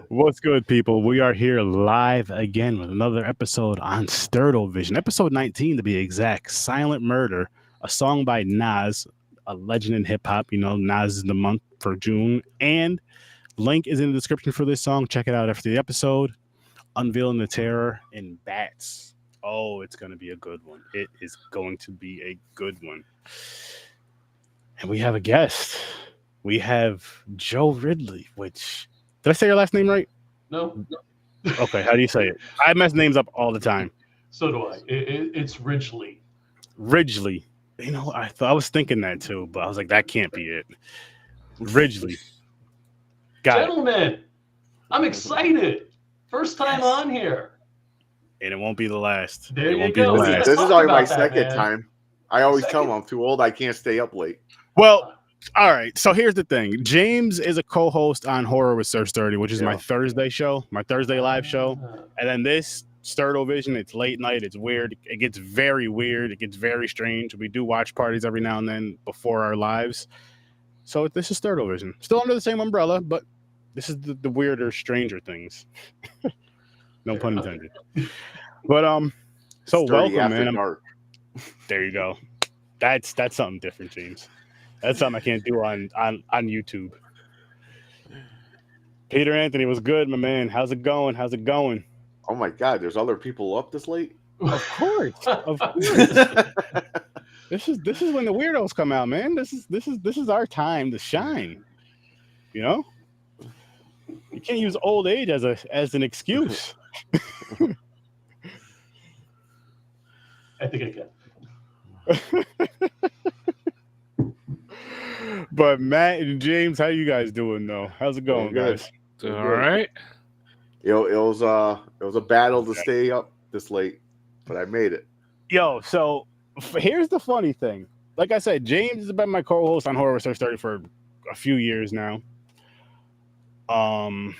What's good, people? We are here live again with another episode on Sturd Vision, episode 19 to be exact. Silent Murder, a song by Nas, a legend in hip hop. You know, Nas is the month for June, and link is in the description for this song. Check it out after the episode. Unveiling the Terror in Bats. Oh, it's going to be a good one. It is going to be a good one. And we have a guest. We have Joe Ridley, which... Did I say your last name right? No. Okay, how do you say it? I mess names up all the time. So do I. It's Ridgely. Ridgely. You know, I was thinking that too, but I was like, that can't be it. Ridgely. Gentlemen, I'm excited. First time on here. And it won't be the last. There it you won't go. Be the last. This is only my second time. I always tell them I'm too old. I can't stay up late. Well, all right. So here's the thing. James is a co-host on Horror with Sir Sturdy, which is my Thursday show, my Thursday live show. And then this Sturdo Vision, it's late night. It's weird. It gets very weird. It gets very strange. We do watch parties every now and then before our lives. So this is Sturdo Vision. Still under the same umbrella, but this is the weirder, stranger things. No pun intended. But so Sturdy welcome, man. Dark. There you go. That's something different, James. That's something I can't do on YouTube. Peter Anthony was good, my man. How's it going? How's it going? Oh my God, there's other people up this late? Of course. Of course. This is when the weirdos come out, man. This is our time to shine. You know? You can't use old age as an excuse. I think I can. But Matt and James, how you guys doing though? How's it going, guys? All right. It was a battle to stay up this late, but I made it. Yo, so here's the funny thing. Like I said, James has been my co-host on Horror with Sir Sturdy for a few years now. The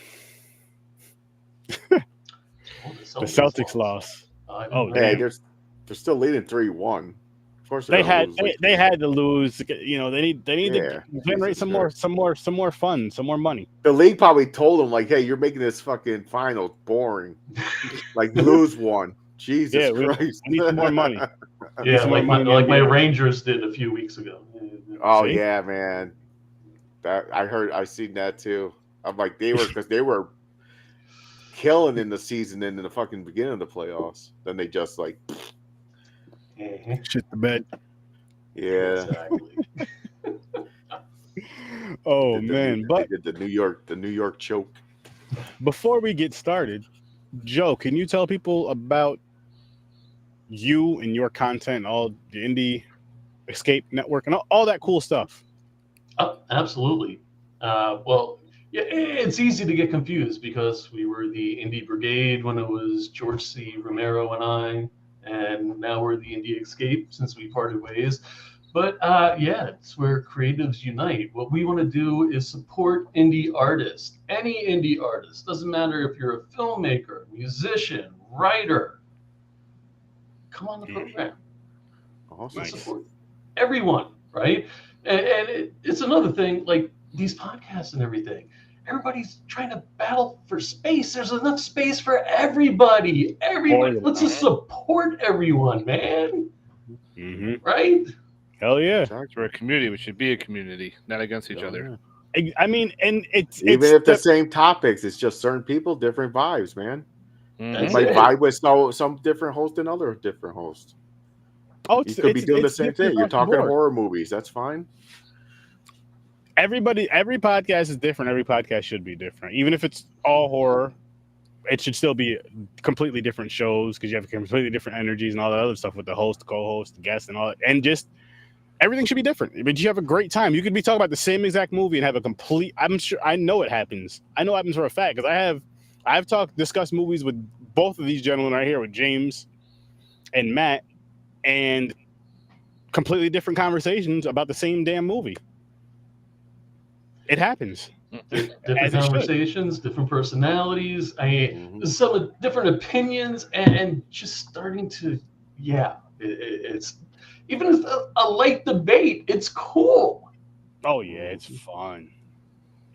Celtics lost. Oh, hey, they're still leading 3-1. Of course, they had to lose. You know, they need to generate some more fun, some more money. The league probably told them like, "Hey, you're making this fucking final boring. Like, lose one. Jesus Christ, I need some more money." Yeah, like my Rangers did a few weeks ago. Oh yeah, man. I seen that too. I'm like, they were killing in the season and in the fucking beginning of the playoffs. Then they just like shit the bed. Yeah. Exactly. Oh man, but the New York choke. Before we get started, Joe, can you tell people about you and your content, all the Indie Escape Network, and all that cool stuff? Oh, absolutely. Well, yeah, it's easy to get confused because we were the Indie Brigade when it was George C. Romero and I, and now we're the Indie Escape since we parted ways. But yeah, it's where creatives unite. What we want to do is support indie artists, any indie artist. Doesn't matter if you're a filmmaker, musician, writer. Come on the program. Awesome. Support everyone, right? And it's another thing, like these podcasts and everything. Everybody's trying to battle for space. There's enough space for everybody. Let's just support everyone, man. Mm-hmm. Right? Hell yeah. We're a community. We should be a community, not against each other. I mean, and it's if the same topics, it's just certain people, different vibes, man. Mm-hmm. Like vibe with some different host than other different hosts. Oh, you could be doing the same thing. You're talking horror movies. That's fine. Every podcast is different. Every podcast should be different. Even if it's all horror, it should still be completely different shows because you have completely different energies and all that other stuff with the host, the co-host, the guest, and all that. And just everything should be different. But you have a great time. You could be talking about the same exact movie and have a complete. I'm sure. I know it happens. I know it happens for a fact because I've discussed movies with both of these gentlemen right here, with James and Matt, and completely different conversations about the same damn movie. It happens. Different conversations, different personalities, some different opinions, and just starting to, it's even if a light debate, it's cool. Oh yeah, it's fun.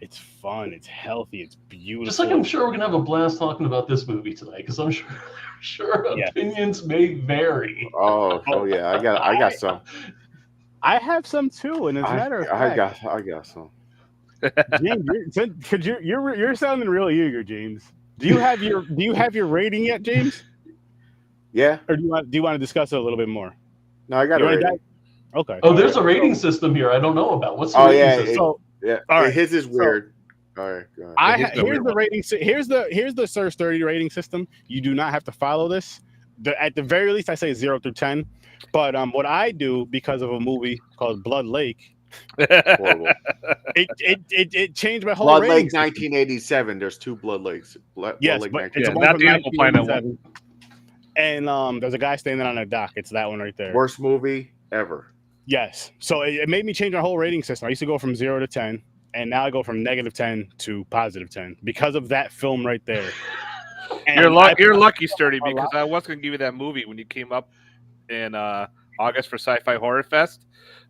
It's fun. It's healthy. It's beautiful. Just like I'm sure we're gonna have a blast talking about this movie tonight, because I'm sure Yeah. opinions may vary. Oh yeah, I got some. I have some too, and as a matter of fact, I got some. James, you're sounding real eager, James. Do you have your rating yet, James? Yeah. Or do you want to discuss it a little bit more? No, I got You a wanna rating. Okay. Oh, there's a rating system here I don't know about. What's the rating system? Yeah. All right, His is weird. All right. Go ahead. Here's the rating. Here's the Sir Sturdy rating system. You do not have to follow this. At the very least, I say 0 through 10. But what I do, because of a movie called Blood Lake, Horrible. it changed my whole Blood rating Lake, system. 1987. There's 2 Blood Lakes. Yes, Blood but Lake, it's Yeah, one not from the Animal Planet 1987. And there's a guy standing on a dock. It's that one right there. worst movie ever. Yes. So it made me change my whole rating system. I used to go from 0 to 10, and now I go from -10 to +10 because of that film right there. And You're lucky, Sturdy, because I was going to give you that movie when you came up in August for Sci-Fi Horror Fest,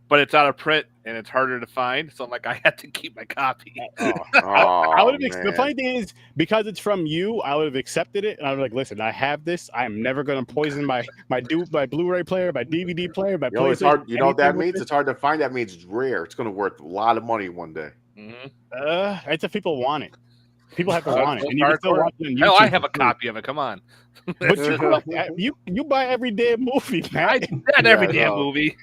but it's out of print and it's harder to find, so I'm like, I had to keep my copy. I would have. The man. funny thing is, because it's from you, I would have accepted it, and I was like, "Listen, I have this. I am never going to poison my Blu-ray player, my DVD player, my PlayStation." It's hard. You know what that anything with means? it. It's hard to find. That means it's rare. It's going to worth a lot of money one day. Mm-hmm. It's if people want it. People have to want it, so and you can still hardcore. watch it on YouTube. Hell, I have for a free. copy of it. Come on. But you buy every damn movie, man. Not every Yeah, damn no. movie.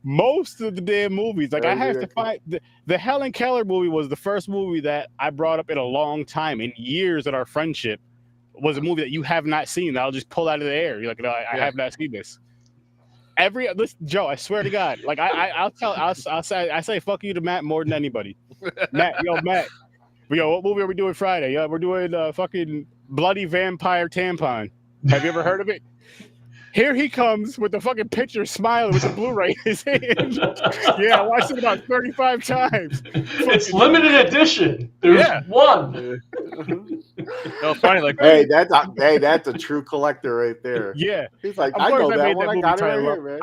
Most of the damn movies. Like I have to find the Helen Keller movie was the first movie that I brought up in a long time, in years of our friendship. Was a movie that you have not seen that I'll just pull out of the air. You're like, no, I have not seen this. Listen, Joe, I swear to God, like I'll say fuck you to Matt more than anybody. Matt, what movie are we doing Friday? Yeah, we're doing fucking Bloody Vampire Tampon. Have you ever heard of it? Here he comes with the fucking picture, smiling with the Blu-ray in his hand. Yeah, I watched it about 35 times. It's limited edition. There's one. No, it's funny. Like, Hey, that's a true collector right there. Yeah, He's like, of I course know I that made one. that I movie got it right title here, up. man.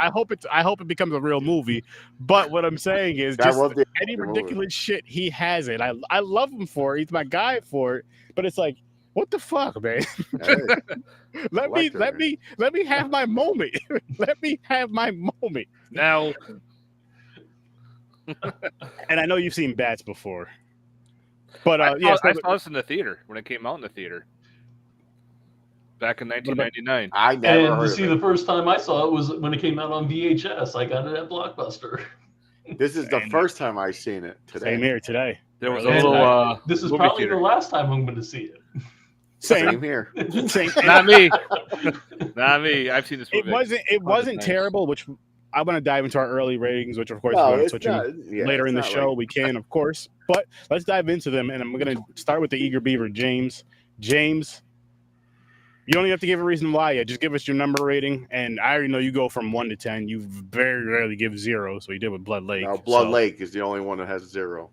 I hope it becomes a real movie. But what I'm saying is, That just was the any movie. ridiculous shit, he has it. I love him for it. He's my guy for it. But it's like, what the fuck, man? Hey, let me have my moment. Let me have my moment. now, And I know you've seen Bats before, but I yeah. saw this in the theater when it came out in the theater back in 1999. I never And heard to of see it. the first time I saw it was when it came out on VHS. I got it at Blockbuster. This is the first time I've seen it today. Same here today. There was a And little. this is movie probably theater. the last time I'm going to see it. Same here. Same. Not me. Not me. I've seen this movie. It wasn't terrible, which I want to dive into our early ratings, which of course No, we're it's switching not, later in the show. We can, of course, but let's dive into them. And I'm going to start with the eager beaver, James. James, you don't even have to give a reason why yet. Just give us your number rating. And I already know you go from 1 to 10. You very rarely give 0, so you did with Blood Lake. No, Blood Lake is the only one that has 0.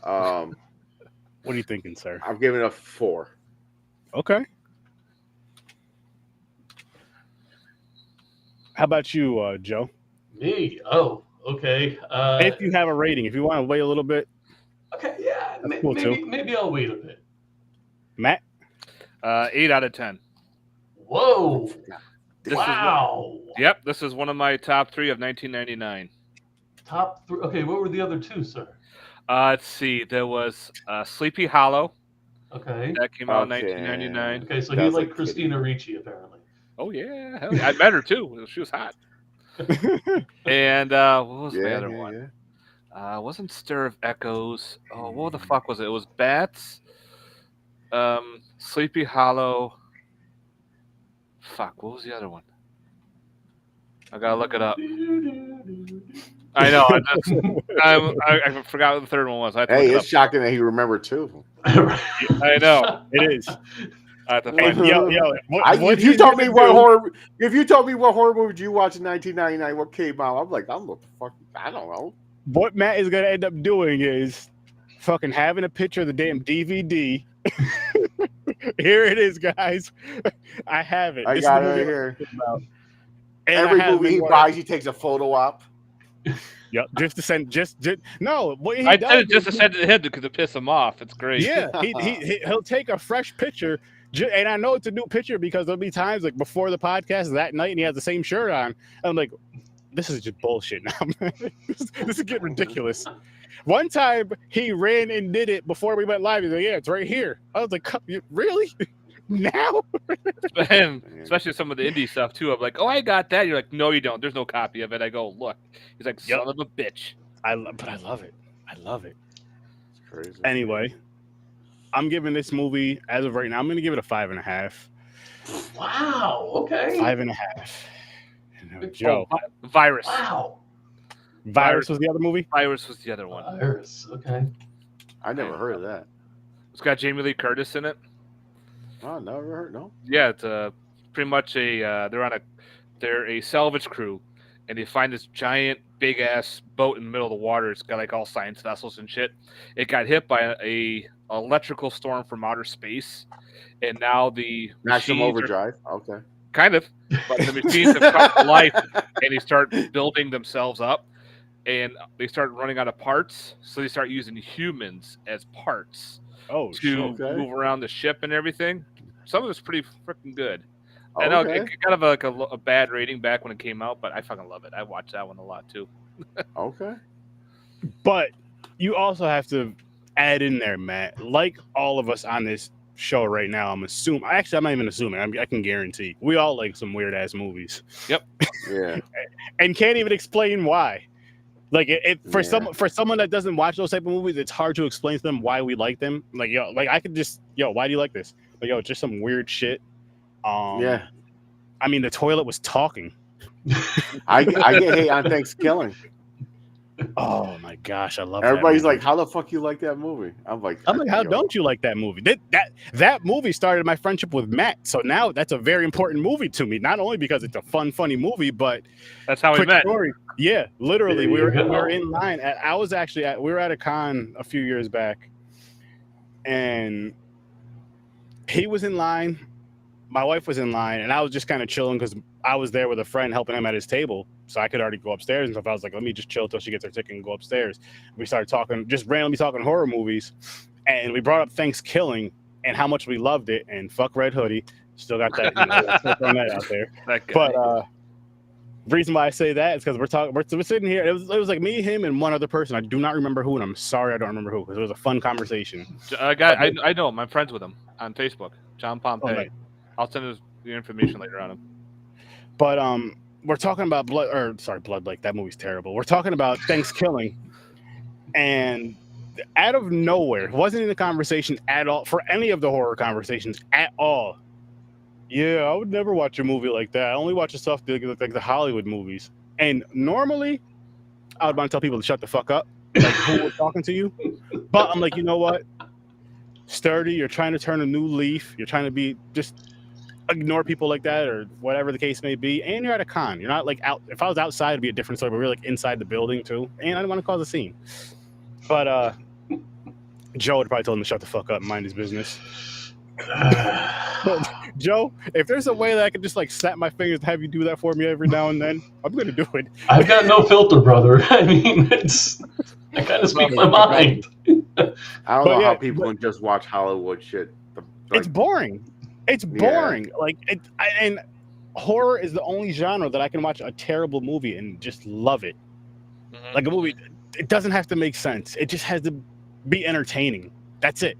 What are you thinking, sir? I'm giving it a 4. Okay. How about you, Joe? Me? Oh, okay. If you have a rating, if you want to wait a little bit. Okay, yeah. That's cool, too. Maybe I'll wait a bit. Matt? 8 out of 10. Whoa. This Wow. Yep, this is one of my top 3 of 1999. Top 3. Okay, what were the other 2, sir? Let's see. There was Sleepy Hollow. Okay. That came out in Okay. 1999. Okay, so That's he liked like Christina Ricci, apparently. Oh, yeah. Hell yeah. I met her, too. She was hot. And what was the other one? Wasn't Stir of Echoes. Oh, what the fuck was it? It was Bats, Sleepy Hollow. Fuck, what was the other one? I gotta look it up. I know. I forgot what the third one was. I have to Hey, look it it's shocking that he remembered 2. I know. It is. I have to Hey, find it. If you told me what horror movie you watched in 1999, what came out, I'm like, what the fuck? I don't know. What Matt is going to end up doing is fucking having a picture of the damn DVD. Here it is, guys. I have it. I This got is it the right movie here. I'm talking about. And Every I have movie he been buys, he takes a photo op. Yep, just to send, just no. What he I does did it just to is send it to him because it piss him off. It's great. yeah, he'll take a fresh picture, and I know it's a new picture because there'll be times like before the podcast that night, and he has the same shirt on. And I'm like, this is just bullshit now, man. This is getting ridiculous. One time he ran and did it before we went live. He's like, yeah, it's right here. I was like, really? Now? And especially some of the indie stuff too. I'm like, oh, I got that. You're like, no, you don't. There's no copy of it. I go, look. He's like, son of a bitch. But I love it. I love it. It's crazy. Anyway, I'm giving this movie, as of right now, I'm going to give it a 5.5. Wow. Okay. 5.5. Joe. Virus. Wow. Virus was the other movie? Virus was the other one. Virus. Okay. I never heard of that. It's got Jamie Lee Curtis in it. Oh, never heard. No. Yeah, it's pretty much they're a salvage crew, and they find this giant, big ass boat in the middle of the water. It's got like all science vessels and shit. It got hit by a electrical storm from outer space, and now the Maximum Overdrive. Okay. Kind of, but the machines have come to life, and they start building themselves up, and they start running out of parts, so they start using humans as parts to move around the ship and everything. Some of it's pretty freaking good. I know it kind of like a bad rating back when it came out, but I fucking love it. I watched that one a lot too. Okay. But you also have to add in there, Matt, like all of us on this show right now, I'm not even assuming, I can guarantee we all like some weird ass movies. Yep. Yeah. And can't even explain why. Like for someone that doesn't watch those type of movies, it's hard to explain to them why we like them. Like I could just why do you like this? Like it's just some weird shit. Yeah. I mean, the toilet was talking. I get hate on Thanksgiving. Oh my gosh, I love Everybody's that like, how the fuck you like that movie? I'm like, how don't you like that movie? That movie started my friendship with Matt. So now that's a very important movie to me. Not only because it's a funny movie, but that's how we met. Story. Yeah, literally, we were in line. We were at a con a few years back, and he was in line. My wife was in line, and I was just kind of chilling because I was there with a friend helping him at his table, so I could already go upstairs and stuff. I was like, let me just chill till she gets her ticket and go upstairs. We started talking, just randomly talking horror movies, and we brought up Thanksgiving and how much we loved it, and fuck Red Hoodie. Still got that, still throwing that out there. But the reason why I say that is because we're sitting here. It was like me, him, and one other person. I do not remember who, and I'm sorry I don't remember who, because it was a fun conversation. I know him. I'm friends with him on Facebook. John Pompey. Oh, nice. I'll send the information later on him. But we're talking about Blood Lake. That movie's terrible. We're talking about Thanksgiving, and out of nowhere, it wasn't in the conversation at all for any of the horror conversations at all. Yeah, I would never watch a movie like that. I only watch the stuff like the Hollywood movies. And normally, I would want to tell people to shut the fuck up, like who was talking to you. But I'm like, you know what? Sturdy, you're trying to turn a new leaf. You're trying to just ignore people like that or whatever the case may be. And you're at a con. You're not like out. If I was outside, it'd be a different story. But we're like inside the building too. And I didn't want to cause a scene. But Joe would probably tell him to shut the fuck up and mind his business. Joe, if there's a way that I could just like snap my fingers and have you do that for me every now and then, I'm gonna do it. I've got no filter, brother. I mean, I kind of speak my mind. I don't know how people can just watch Hollywood shit. It's boring. It's boring. Yeah. And horror is the only genre that I can watch a terrible movie and just love it. Mm-hmm. Like a movie, it doesn't have to make sense. It just has to be entertaining. That's it.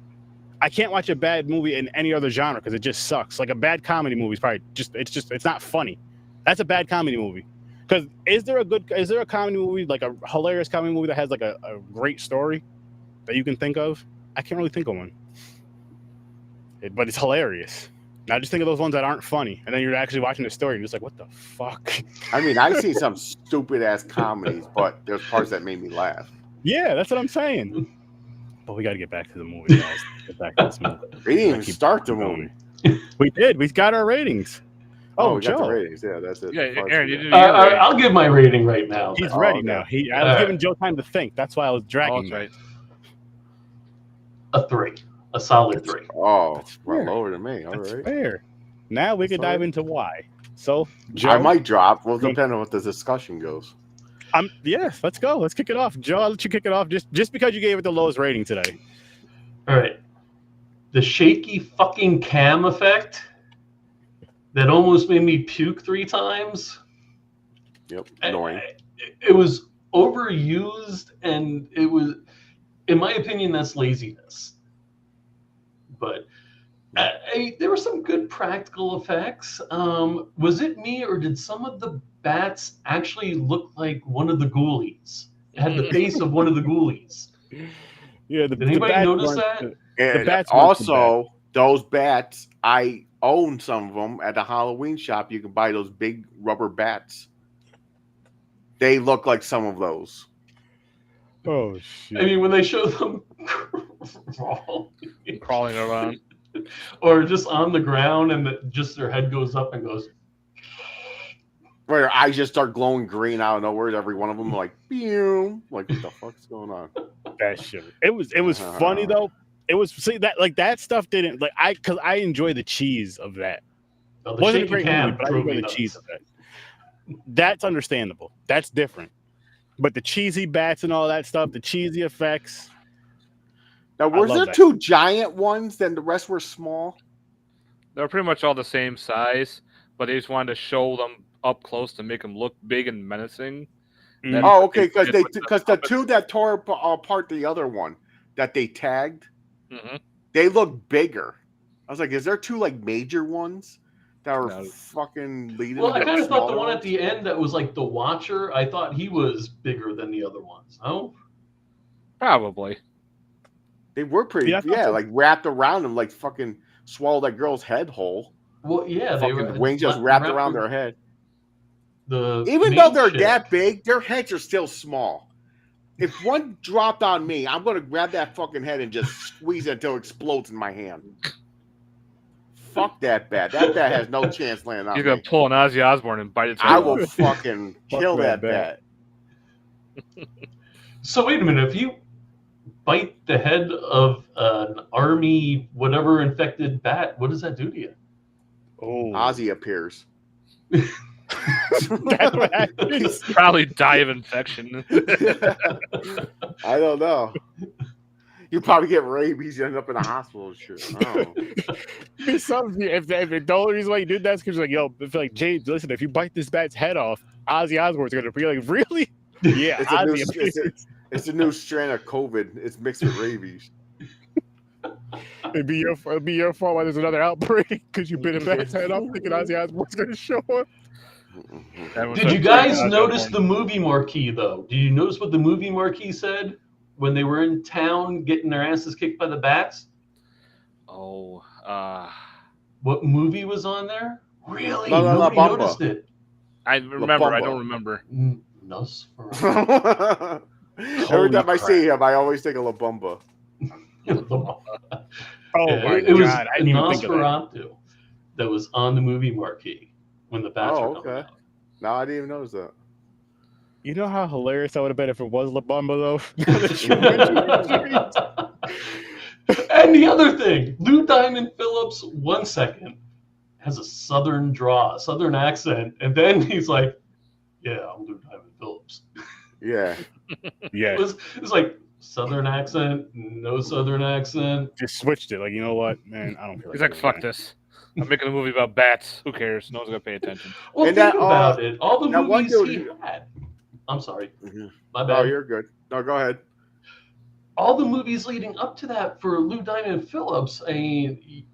I can't watch a bad movie in any other genre because it just sucks. Like a bad comedy movie is probably it's not funny. That's a bad comedy movie. Because is there a comedy movie, like a hilarious comedy movie that has like a great story that you can think of? I can't really think of one. But it's hilarious. Now just think of those ones that aren't funny, and then you're actually watching the story and you're just like, what the fuck? I mean, I've seen some stupid ass comedies, but there's parts that made me laugh. Yeah, that's what I'm saying. But we got to get back to the movie, guys. Get back to this movie. We didn't even start the movie. We did. We got our ratings. Oh, we Joe. got the ratings. Yeah, that's it. Yeah, Aaron, you did I'll give my rating right now. He's ready now. I was giving Joe time to think. That's why I was dragging him. Right. A 3. A solid 3. Oh, well, lower than me. All That's right. fair. Now we could dive into why. So, Joe, I might drop. Well, depending on what the discussion goes. Yes, let's go. Let's kick it off. Joe, I'll let you kick it off just because you gave it the lowest rating today. All right. The shaky fucking cam effect that almost made me puke 3 times. Yep, annoying. It was overused, and it was, in my opinion, that's laziness. But there were some good practical effects. Was it me, or did some of the bats actually look like one of the ghoulies? It had the face of one of the ghoulies. Yeah, did anybody notice that? And also, those bats, I own some of them at the Halloween shop. You can buy those big rubber bats. They look like some of those. Oh shit! I mean, when they show them crawling around, or just on the ground, and just their head goes up and goes, where their eyes just start glowing green out of nowhere. Every one of them like, pew! Like, what the fuck's going on? That shit. It was funny though. It was that stuff didn't because I enjoy the cheese of that. Oh, the Wasn't a shaky great cam movie, but I enjoy the cheese of that. That's understandable. That's different. But the cheesy bats and all that stuff, the cheesy effects. Now, was there 2 giant ones? Then the rest were small. They're pretty much all the same size, but they just wanted to show them up close to make them look big and menacing. Mm-hmm. Oh, okay, because the 2 that tore apart the other one that they tagged, they look bigger. I was like, is there 2 like major ones that are fucking leading? Well, I kind of thought the one at the end that was like the Watcher, I thought he was bigger than the other ones. No, probably. They were pretty, like wrapped around them, like fucking swallowed that girl's head whole. Well, yeah, they were wings just wrapped around their head. Even though they're that big, their heads are still small. If one dropped on me, I'm going to grab that fucking head and just squeeze it until it explodes in my hand. Fuck that bat. That bat has no chance landing on me. You're going to pull an Ozzy Osbourne and bite its head I will fucking kill that bat. So wait a minute. If you bite the head of an army, whatever infected bat, what does that do to you? Oh, Ozzy appears. That's what happens. Probably die of infection. I don't know. You probably get rabies, you end up in a hospital. Shit. Oh. If the only reason why you did that is because you're like, yo, if like James, listen, if you bite this bat's head off, Ozzy Osbourne's gonna be like, really? Yeah, it's a new strand of COVID. It's mixed with rabies. It'd be your fault why there's another outbreak because you bit a bat's head off thinking Ozzy Osbourne's gonna show up. Did you guys notice the movie marquee though? Did you notice what the movie marquee said when they were in town getting their asses kicked by the bats? Oh, what movie was on there? Really? Nobody noticed it. I remember. I don't remember. Nosferatu. Every time I see him, I always think of La Bamba. It was I didn't even think of that. That was on the movie marquee when the bats were coming out. No, I didn't even notice that. You know how hilarious that would have been if it was La Bamba, though? And the other thing, Lou Diamond Phillips, 1 second, has a southern accent, and then he's like, yeah, I'm Lou Diamond Phillips. Yeah. Yeah. It was like southern accent, no southern accent. Just switched it. Like, you know what, man? I don't feel like He's like, fuck this. I'm making a movie about bats. Who cares? No one's going to pay attention. Well, think about it. All the movies he had. I'm sorry. My bad. Oh, you're good. No, go ahead. All the movies leading up to that for Lou Diamond Phillips, I mean,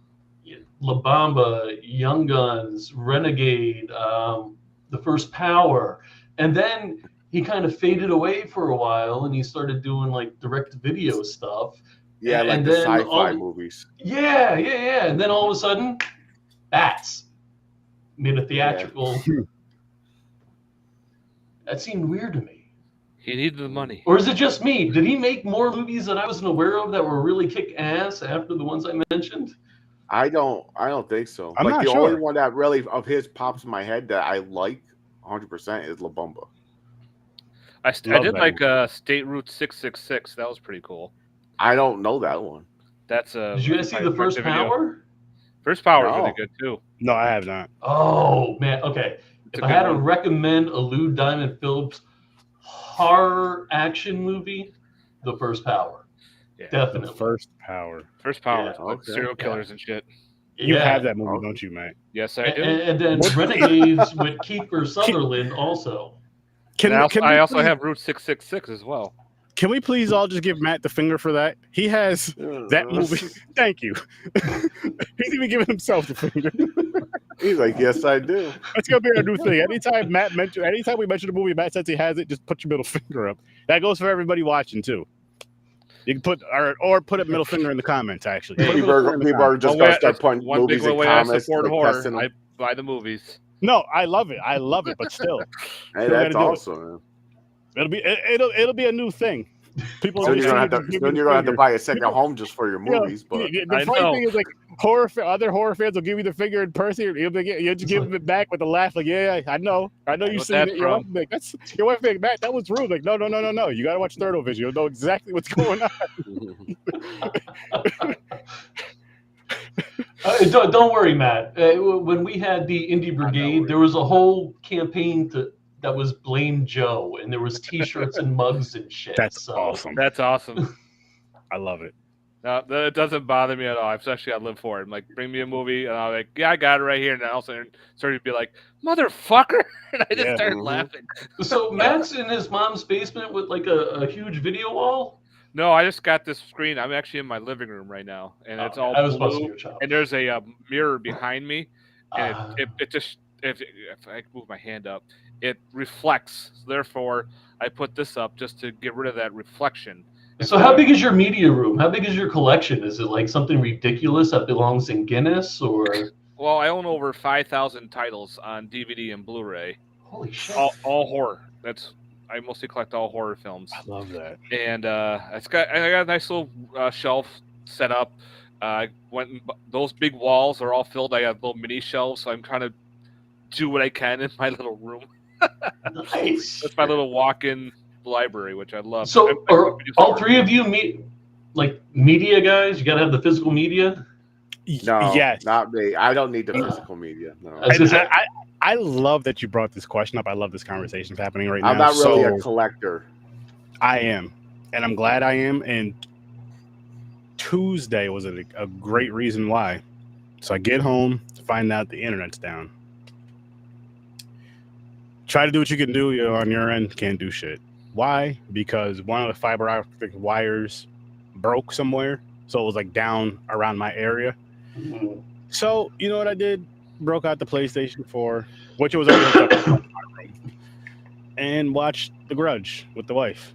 La Bamba, Young Guns, Renegade, The First Power, and then he kind of faded away for a while, and he started doing like direct-to-video stuff. Yeah, and like the sci-fi movies. Yeah. And then all of a sudden, bats made a theatrical. Yeah. That seemed weird to me. He needed the money. Or is it just me? Did he make more movies that I wasn't aware of that were really kick ass after the ones I mentioned? I don't think so. I'm like not the sure. only one that really of his pops in my head that I like 100% is La Bamba. I did like State Route 666. That was pretty cool. I don't know that one. That's a. Did you guys see The First Power? First Power is really good too. No, I have not. Oh man, okay. If I had to recommend a Lou Diamond Phillips, horror action movie, The First Power. Yeah, Definitely. The First Power. First Power, Yeah, like okay. serial killers and shit. You Yeah. have that movie, Okay. don't you, Matt? Yes, I do. And then Renegades with Kiefer Sutherland also. Can, And can I we also please- have Route 666 as well. Can we please all just give Matt the finger for that? He has that movie. Thank you. He's even giving himself the finger. He's like, yes, I do. That's gonna be our new thing. Anytime we mention a movie, Matt says he has it, just put your middle finger up. That goes for everybody watching too. You can put or put a middle finger in the comments. Actually, Put a People middle finger in the are comments. just going to start putting one big movies in way I comments. support like, horror. testing them. I buy the movies. No, I love it, but still, Hey, you that's gotta do it. awesome. it'll be a new thing. People Soon always you're say gonna just give have me to the have to finger. buy a second People- home just for your You know, movies. But the I funny know. thing is, like, other horror fans will give you the finger in person. You just give it back with a laugh, like, yeah, I know you've What's seen that it. Your wife from? will be like, your wife will be like, Matt, that was rude. Like, no. You gotta watch Sturd Vision. You'll know exactly what's going on. Don't worry, Matt. When we had the Indie Brigade, there was a whole campaign that was Blame Joe, and there was T-shirts and mugs and shit. That's awesome. That's awesome. I love it. No, it doesn't bother me at all. Especially I live for it. I'm like, bring me a movie, and I'm like, yeah, I got it right here. And then all of a sudden, started to be like, motherfucker, and I just Yeah. started Mhm. laughing. So Matt's in his mom's basement with like a huge video wall. No, I just got this screen. I'm actually in my living room right now, and it's all I was busting blue. your chops. And there's a mirror behind me, and Ah. it just if I move my hand up, it reflects. So therefore, I put this up just to get rid of that reflection. So how big is your media room? How big is your collection? Is it like something ridiculous that belongs in Guinness or? Well, I own over 5,000 titles on DVD and Blu-ray, Holy shit! all horror. I mostly collect all horror films. I love that. And I got a nice little shelf set up. Those big walls are all filled. I have little mini shelves, so I'm trying to do what I can in my little room. Nice. That's my little walk-in library, which I love. So are all three of you media guys? You got to have the physical media. No, Yes. not me. I don't need the physical media. No. I was gonna say- I love that you brought this question up. I love this conversation happening right now. I'm not really So a collector. I am, and I'm glad I am. And Tuesday was a great reason why. So I get home, find out the internet's down. Try to do what you can do on your end, can't do shit. Why? Because one of the fiber optic wires broke somewhere, so it was like down around my area. So you know what I did? Broke out the PlayStation 4, which was already hooked up in my room, and watched The Grudge with the wife.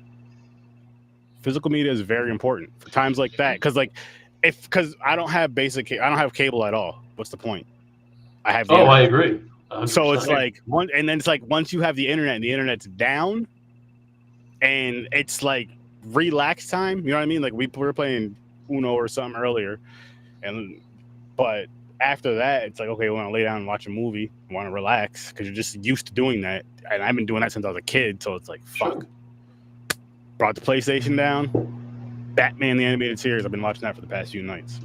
Physical media is very important for times like that, because I don't have I don't have cable at all. What's the point? I have. I agree. 100%. So it's like once you have the internet and the internet's down, and it's like relax time. You know what I mean? Like we were playing Uno or something earlier, but after that, it's like, okay, we want to lay down and watch a movie, want to relax, because you're just used to doing that. And I've been doing that since I was a kid, so it's like, fuck. Sure. Brought the PlayStation down. Batman the Animated Series, I've been watching that for the past few nights.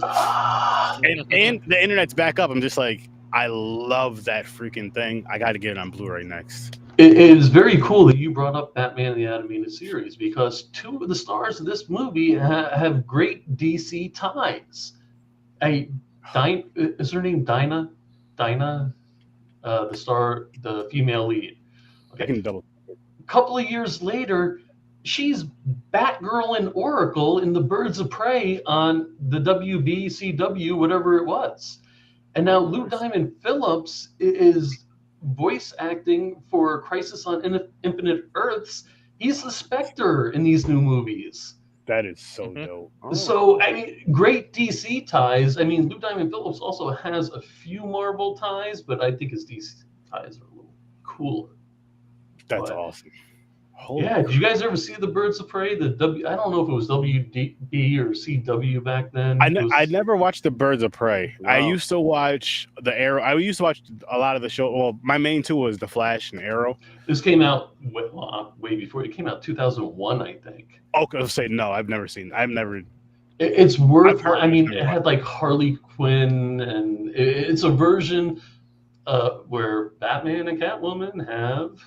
And the internet's back up. I'm just like, I love that freaking thing. I got to get it on Blu-ray next. It is very cool that you brought up Batman the Animated Series, because two of the stars of this movie have great DC ties. Is her name Dina? Dina, the female lead. I can double. A couple of years later, she's Batgirl and Oracle in the Birds of Prey on the WBCW, whatever it was. And now Lou Diamond Phillips is voice acting for Crisis on Infinite Earths. He's the Spectre in these new movies. That is so Mhm. dope. Oh. So, I mean, great DC ties. I mean, Lou Diamond Phillips also has a few Marvel ties, but I think his DC ties are a little cooler. That's But- awesome. Holy Yeah, did you guys ever see the Birds of Prey? I don't know if it was WB or CW back then. I never watched the Birds of Prey. I Wow. used to watch the Arrow. I used to watch a lot of the show. Well, my main two was the Flash and Arrow. This came out way before. It came out 2001, I think. Okay, I'll say no. I've never seen. I've never. It's I've worth. heard I mean, of it. it had like Harley Quinn, and it's a version where Batman and Catwoman have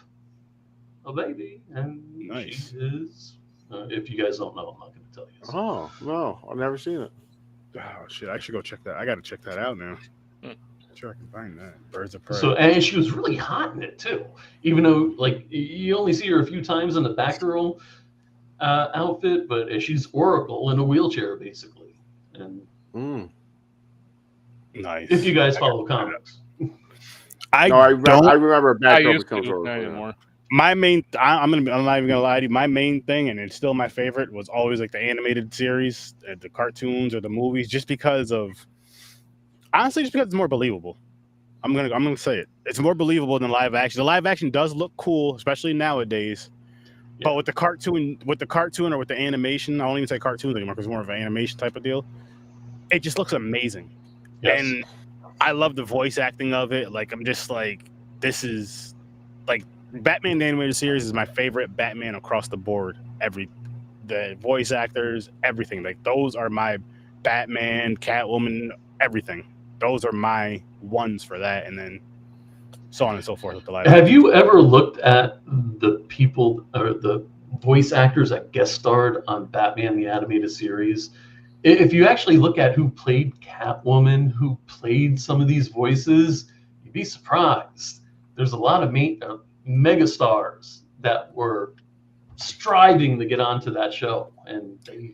a baby, and Nice. she is. If you guys don't know, I'm not going to tell you. Oh no, I've never seen it. Oh shit! I should go check that. I got to check that out now. Sure, I can find that. Birds of Prey. So, and she was really hot in it too, even though like you only see her a few times in the Batgirl outfit, but she's Oracle in a wheelchair basically. And Nice. if you guys follow comics, I remember I Batgirl used becomes to, Oracle. not Yeah. anymore. my main. I'm not even gonna lie to you. My main thing, and it's still my favorite, was always like the animated series, the cartoons or the movies, just because of. Honestly, just because it's more believable. I'm gonna say it. It's more believable than live action. The live action does look cool, especially nowadays. Yeah. But with the cartoon or with the animation, I won't even say cartoons anymore because it's more of an animation type of deal. It just looks amazing, and I love the voice acting of it. Like I'm just like, this is like Batman the animated series is my favorite Batman across the board. The voice actors, everything. Like those are my Batman, Catwoman, everything. Those are my ones for that, and then so on and so forth with the live. Have you ever looked at the people or the voice actors that guest starred on Batman the Animated Series? If you actually look at who played Catwoman, who played some of these voices, you'd be surprised. There's a lot of mega stars that were striving to get onto that show, and they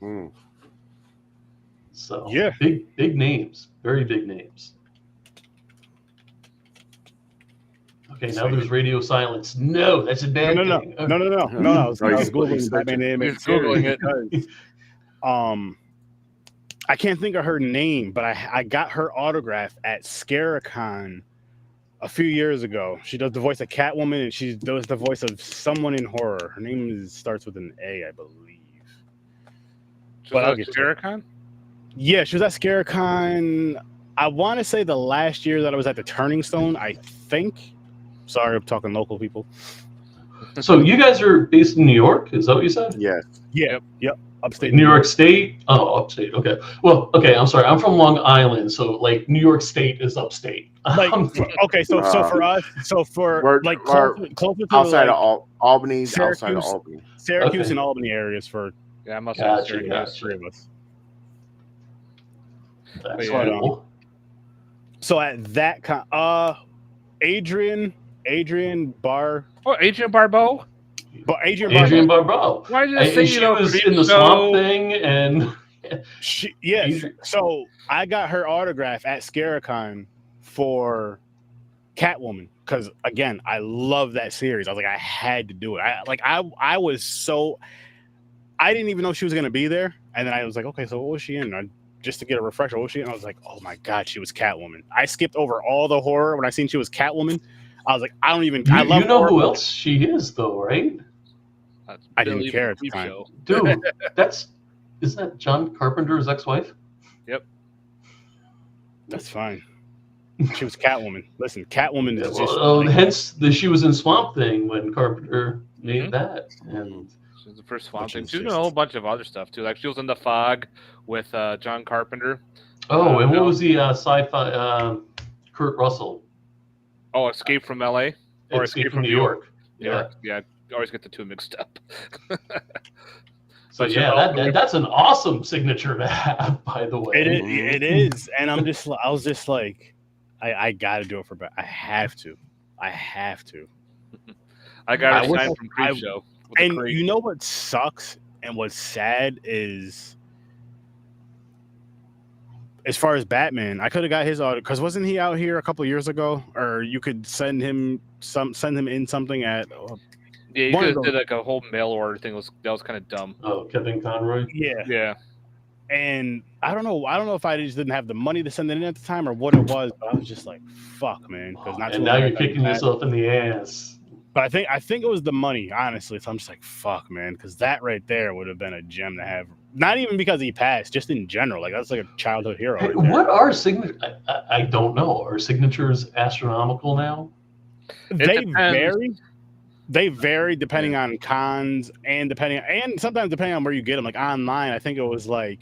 so Yeah. big names, very big names. Okay, now there's radio silence. No, that's a bad thing. No. I was Googling Batman the animated series. Googling Because, I can't think of her name, but I got her autograph at ScaraCon a few years ago. She does the voice of Catwoman, and she does the voice of someone in horror. Her name starts with an A, I believe. But I'll get ScaraCon? Yeah, she was at ScaraCon. I want to say the last year that I was at the Turning Stone, I think. Sorry, I'm talking local people. So you guys are based in New York? Is that what you said? Yes. Yeah. Yep. Upstate New York State? Oh, upstate. Okay. Well, okay. I'm sorry. I'm from Long Island, so like New York State is upstate. Like, okay, so for us, we're closer to outside like, of Albany, Syracuse, outside of Albany. Syracuse Okay. and Albany areas for Yeah, I must have Gotcha, Syracuse. gotcha. three of us. That's Yeah. cool. So at that Adrian Bar, Oh, Adrian Barbeau? but Adrian Barbeau. Why did I say She was in the so? Swamp Thing, and yes. Adrian. So I got her autograph at ScaraCon for Catwoman because again, I love that series. I was like, I had to do it. I was so I didn't even know she was gonna be there, and then I was like, okay, so what was she in? Just to get a refresher, what was she in? I was like, oh my god, she was Catwoman. I skipped over all the horror when I seen she was Catwoman. I was like, I don't even. I love You know horror, who but else she is, though, right? I didn't care at the time. Dude, isn't that John Carpenter's ex-wife? Yep. That's fine. She was Catwoman. Listen, Catwoman is just. Hence, she was in Swamp Thing when Carpenter made that. And She was the first Swamp Which Thing. is She was in a just- whole bunch of other stuff too. Like she was in The Fog with John Carpenter. and what was the sci-fi Kurt Russell? Oh, Escape from L.A. or Escape from New York. Yeah. I always get the two mixed up. So yeah, that's an awesome signature to have, by the way. It is, and I was just like, I got to do it for. I have to. I got I a wish sign I- from I- Creepshow. with the And crate. you know what sucks and what's sad is, as far as Batman, I could have got his auto because wasn't he out here a couple of years ago? Or you could send him in something at. Yeah, you one could of have those- did like a whole mail order thing. That was kind of dumb. Oh, Kevin Conroy. Yeah, Yeah. and I don't know if I just didn't have the money to send it in at the time or what it was, but I was just like, fuck, man, because not. And now you're kicking yourself in the ass. But I think it was the money, honestly. So I'm just like, fuck, man, because that right there would have been a gem to have. Not even because he passed, just in general. Like that's like a childhood hero. Hey, right there. what are signatures? I don't know. Are signatures astronomical now? They depends. vary. They vary depending on cons and sometimes depending on where you get them. Like online, I think it was like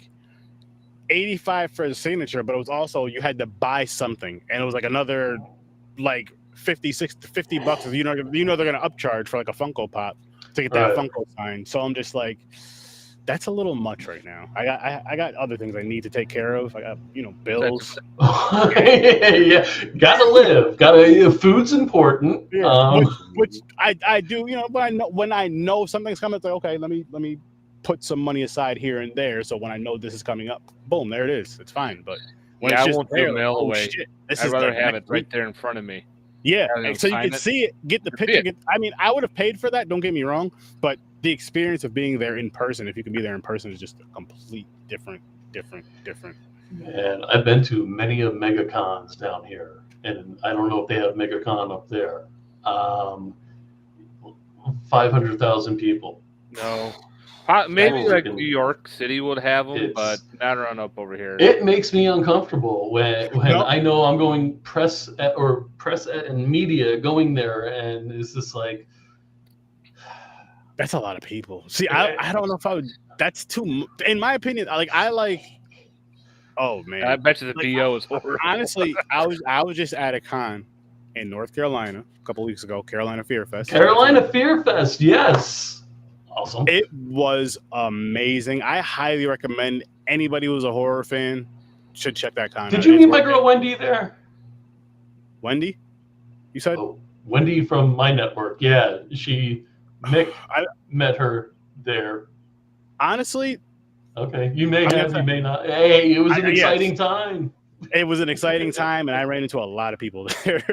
85 for the signature, but it was also you had to buy something, and it was like another like $50 you know they're gonna upcharge for like a Funko Pop to get that Funko sign. So I'm just like, that's a little much right now. I got other things I need to take care of. I got bills. Yeah, gotta live. Food's important. Yeah, which I do. When I know something's coming, it's like, okay, let me put some money aside here and there. So when I know this is coming up, boom, there it is. It's fine. But when it's I just won't do mail away. Shit, I'd rather have it right there in front of me. Yeah, so you can see it, get the picture. I would have paid for that. Don't get me wrong, but the experience of being there in person, if you can be there in person, is just a complete different. Man, I've been to many of MegaCons down here, and I don't know if they have MegaCon up there. 500,000 people. No. Maybe like New York City would have them, but not around up over here. It makes me uncomfortable when I know I'm going press and media going there, and it's just like, that's a lot of people. See, I don't know if I would. That's too, in my opinion. Oh man, I bet you the PO is horrible. Honestly, I was just at a con in North Carolina a couple weeks ago, Carolina Fear Fest. Carolina Fear Fest, yes. Awesome. It was amazing. I highly recommend anybody who's a horror fan should check that con. Did you meet my girl Wendy there? Wendy? You said? Oh, Wendy from my network. Yeah, Mick met her there. Honestly, okay. You may have, you may not. Hey, it was an exciting time. It was an exciting time, and I ran into a lot of people there.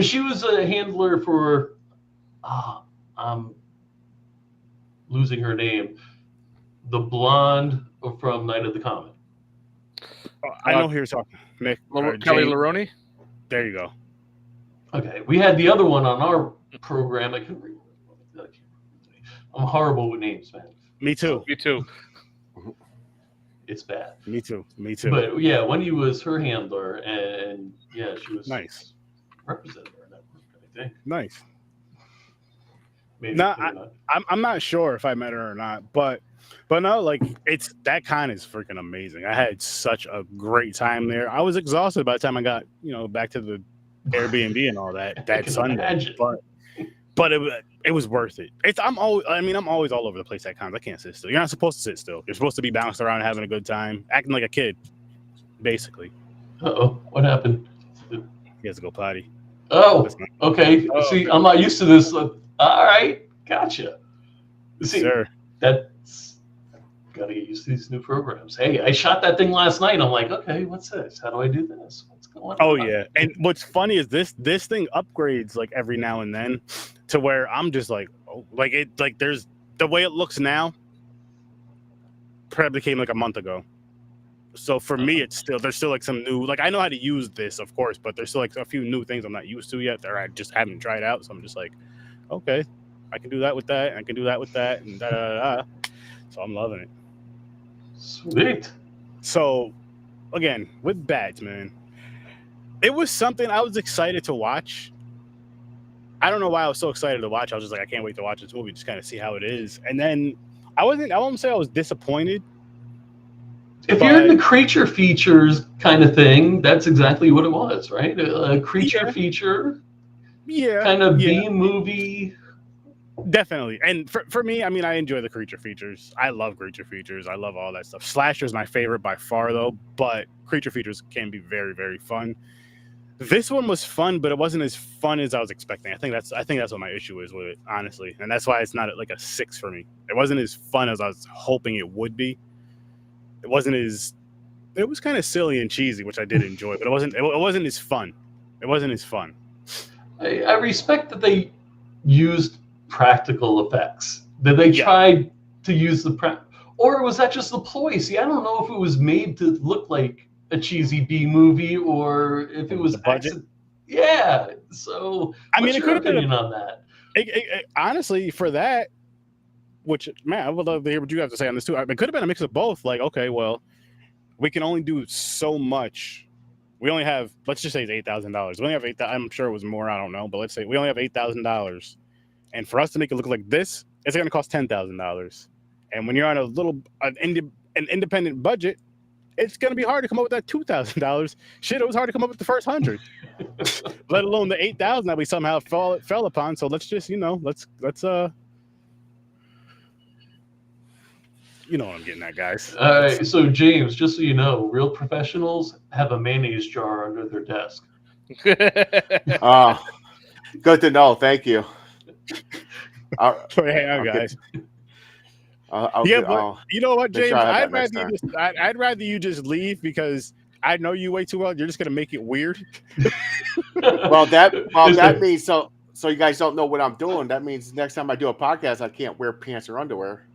She was a handler for losing her name, the blonde from Night of the Comet. I know who you're talking. Nick, Kelly Laroni. There you go. Okay, we had the other one on our program. I'm horrible with names, man. Me too. Me too. It's bad. Me too. But yeah, Wendy was her handler, and yeah, she was nice. Represented her network, I think. Nice. Maybe, no, I'm not sure if I met her or not, but no, like that con is freaking amazing. I had such a great time there. I was exhausted by the time I got back to the Airbnb and all that Sunday, but it was worth it. I'm always all over the place at cons. I can't sit still. You're not supposed to sit still. You're supposed to be bouncing around, having a good time, acting like a kid, basically. What happened? He has to go potty. Oh, okay. See, I'm not used to this. All right, gotcha. See, sir. That's got to get used to these new programs. Hey, I shot that thing last night. I'm like, okay, what's this? How do I do this? What's going on? Oh yeah, and what's funny is this thing upgrades like every now and then to where I'm just like, there's the way it looks now. Probably came like a month ago. So for me, there's still like some new, like I know how to use this, of course, but there's still like a few new things I'm not used to yet that I just haven't tried out. So I'm just like, okay, I can do that with that, and I can do that with that, and da da da. So I'm loving it. Sweet. So again, with Bats, man, it was something I was excited to watch. I don't know why I was so excited to watch. I was just like, I can't wait to watch this movie, just kind of see how it is. And then I won't say I was disappointed. If you're in the creature features kind of thing, that's exactly what it was, right? A creature feature. Yeah. Kind of B-movie. Definitely. And for me, I mean, I enjoy the creature features. I love creature features. I love all that stuff. Slasher is my favorite by far, though, but creature features can be very, very fun. This one was fun, but it wasn't as fun as I was expecting. I think that's what my issue is with it, honestly. And that's why it's not like a 6 for me. It wasn't as fun as I was hoping it would be. It was kind of silly and cheesy, which I did enjoy, but it wasn't as fun. It wasn't as fun. I respect that they used practical effects, that they tried to use or was that just the ploy? See, I don't know if it was made to look like a cheesy B movie or if it was the budget. Yeah. So, what's your opinion on that? Honestly, for that, which, man, I would love to hear what you have to say on this too. It could have been a mix of both. Like, okay, well, we can only do so much. We only have, let's just say it's $8,000. We only have $8,000. I'm sure it was more. I don't know, but let's say we only have $8,000, and for us to make it look like this, it's going to cost $10,000. And when you're on an independent budget, it's going to be hard to come up with that $2,000. Shit, it was hard to come up with the first 100, let alone the 8,000 that we somehow fell upon. So let's just, let's you know what I'm getting at, guys. All right, so James, just so you know, real professionals have a mayonnaise jar under their desk. Oh, good to know. Thank you. Hang on, guys. But you know what, James? I'd rather you just leave because I know you way too well. You're just gonna make it weird. that means so you guys don't know what I'm doing. That means next time I do a podcast, I can't wear pants or underwear.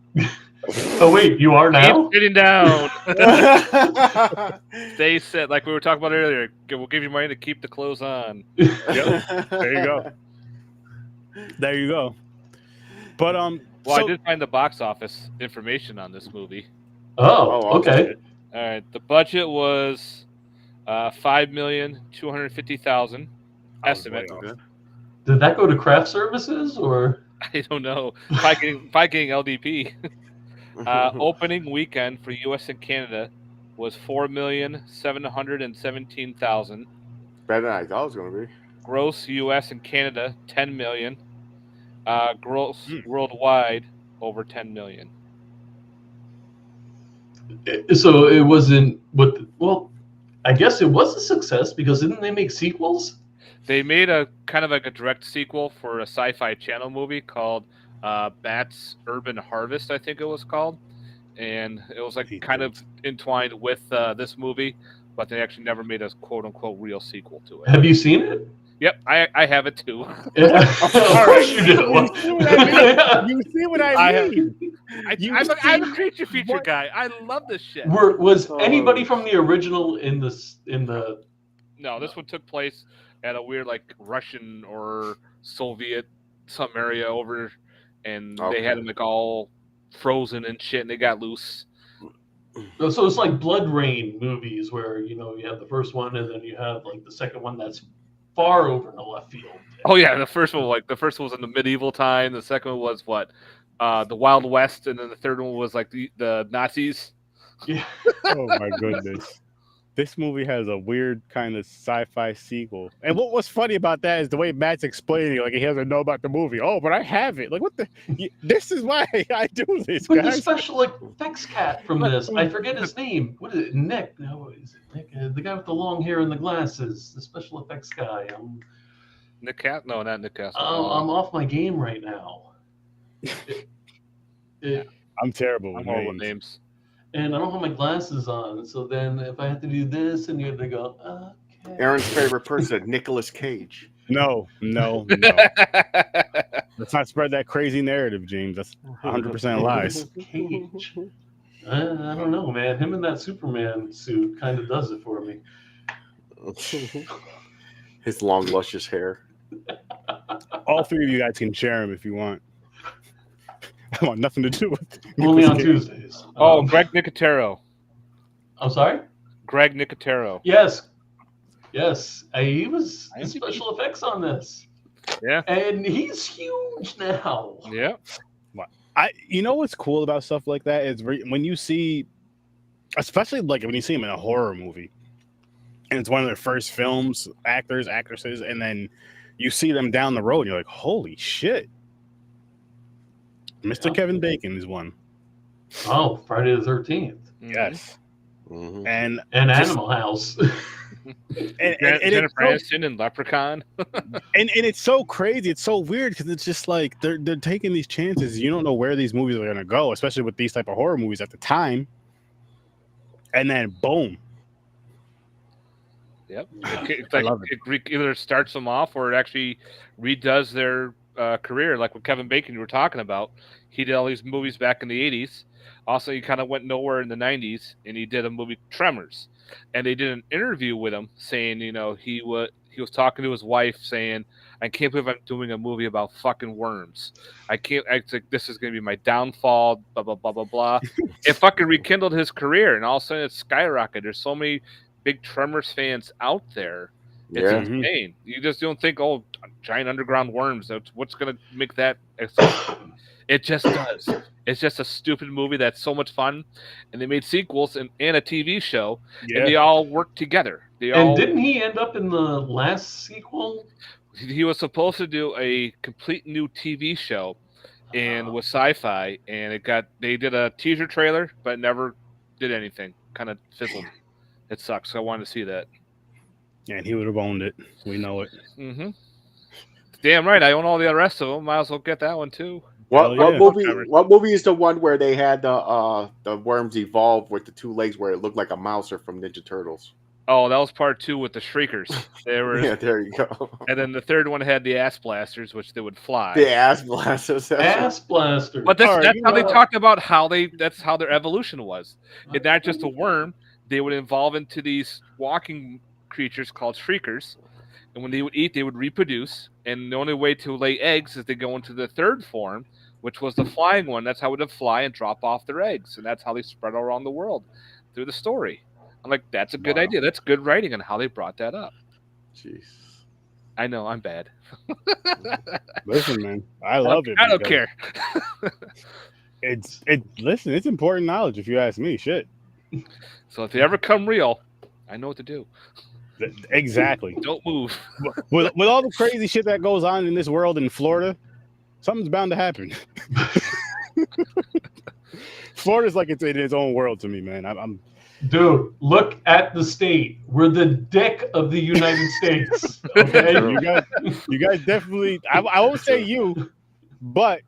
Oh wait, you are now? Keep sitting down. Stay set, like we were talking about earlier. We'll give you money to keep the clothes on. Yep. There you go. There you go. But I did find the box office information on this movie. Oh, okay. All right, the budget was $5,250,000 estimate. Did that go to craft services or? I don't know. Probably getting LDP. Opening weekend for U.S. and Canada was $4,717,000. Better than I thought it was going to be. Gross U.S. and Canada $10 million. Gross worldwide over $10 million. So it wasn't well, I guess it was a success because didn't they make sequels? They made a kind of like a direct sequel for a Sci-Fi Channel movie called Bat's Urban Harvest, I think it was called, and it was like kind of entwined with this movie, but they actually never made a quote-unquote real sequel to it. Have you seen it? Yep, I have it too. Yeah. Of course you do. You see what I mean? I'm a creature feature guy. I love this shit. Was anybody from the original in the? No, this one took place at a weird like Russian or Soviet some area over, and they had them like all frozen and shit, and they got loose. So it's like Blood Rain movies where you have the first one and then you have like the second one that's far over in the left field. Oh yeah, the first one was in the medieval time. The second one was the Wild West, and then the third one was like the Nazis. Yeah. Oh my goodness. This movie has a weird kind of sci-fi sequel. And what was funny about that is the way Matt's explaining, like he doesn't know about the movie. Oh, but I have it. Like, what the? This is why I do this, but guys. the special effects cat from this, I forget his name. What is it? Nick? No, is it Nick? The guy with the long hair and the glasses. The special effects guy. Nick Cat? No, not Nick Castle. I'm off my game right now. I'm terrible with names. And I don't have my glasses on, so then if I have to do this, and you have to go, okay. Aaron's favorite person, Nicolas Cage. No. Let's not spread that crazy narrative, James. That's 100% lies. Cage. I don't know, man. Him in that Superman suit kind of does it for me. His long, luscious hair. All three of you guys can share him if you want. I want nothing to do with it. Only on Tuesdays. Greg Nicotero. I'm sorry? Greg Nicotero. Yes. He was in special effects on this. Yeah. And he's huge now. Yeah. You know what's cool about stuff like that is when you see, especially like when you see him in a horror movie, and it's one of their first films, actors, actresses, and then you see them down the road, and you're like, holy shit. Mr. Kevin Bacon is one. Oh, Friday the 13th. Yes. Mm-hmm. And Animal House. and Jennifer Aniston and Leprechaun. and it's so crazy. It's so weird because it's just like they're taking these chances. You don't know where these movies are going to go, especially with these type of horror movies at the time. And then boom. Yep. It's like it either starts them off or it actually redoes their career, like with Kevin Bacon you were talking about. He did all these movies back in the 80s. Also, he kind of went nowhere in the 90s, and he did a movie, Tremors. And they did an interview with him saying, he was talking to his wife saying, I can't believe I'm doing a movie about fucking worms. This is going to be my downfall, blah, blah, blah, blah, blah. It fucking rekindled his career, and all of a sudden it's skyrocketed. There's so many big Tremors fans out there. It's insane. You just don't think, giant underground worms. That's what's going to make that. It just does. It's just a stupid movie that's so much fun, and they made sequels and a TV show, and they all work together. Didn't he end up in the last sequel? He was supposed to do a complete new TV show, and with sci-fi, and they did a teaser trailer, but never did anything. Kind of fizzled. It sucks. I wanted to see that. Yeah, and he would have owned it. We know it. Mm-hmm. Damn right. I own all the rest of them. Might as well get that one too. What movie is the one where they had the worms evolve with the 2 legs where it looked like a mouser from Ninja Turtles? Oh, that was part 2 with the Shriekers. Yeah, there you go. And then the third one had the ass blasters, which they would fly. The ass blasters. Ass blasters. But that's how they talked about that's how their evolution was. It's not just a worm. They would evolve into these walking creatures called Shriekers. And when they would eat, they would reproduce. And the only way to lay eggs is they go into the third form, which was the flying one. That's how it would fly and drop off their eggs. And that's how they spread around the world through the story. I'm like, that's a good idea. That's good writing on how they brought that up. Jeez. I know, I'm bad. Listen, man, I love it. I don't care. Listen, it's important knowledge if you ask me. Shit. So if they ever come real, I know what to do. Exactly. Don't move. With all the crazy shit that goes on in this world in Florida, something's bound to happen. Florida's like it's in its own world to me, man. Dude, look at the state. We're the dick of the United States. Okay, you guys definitely. I won't say you, but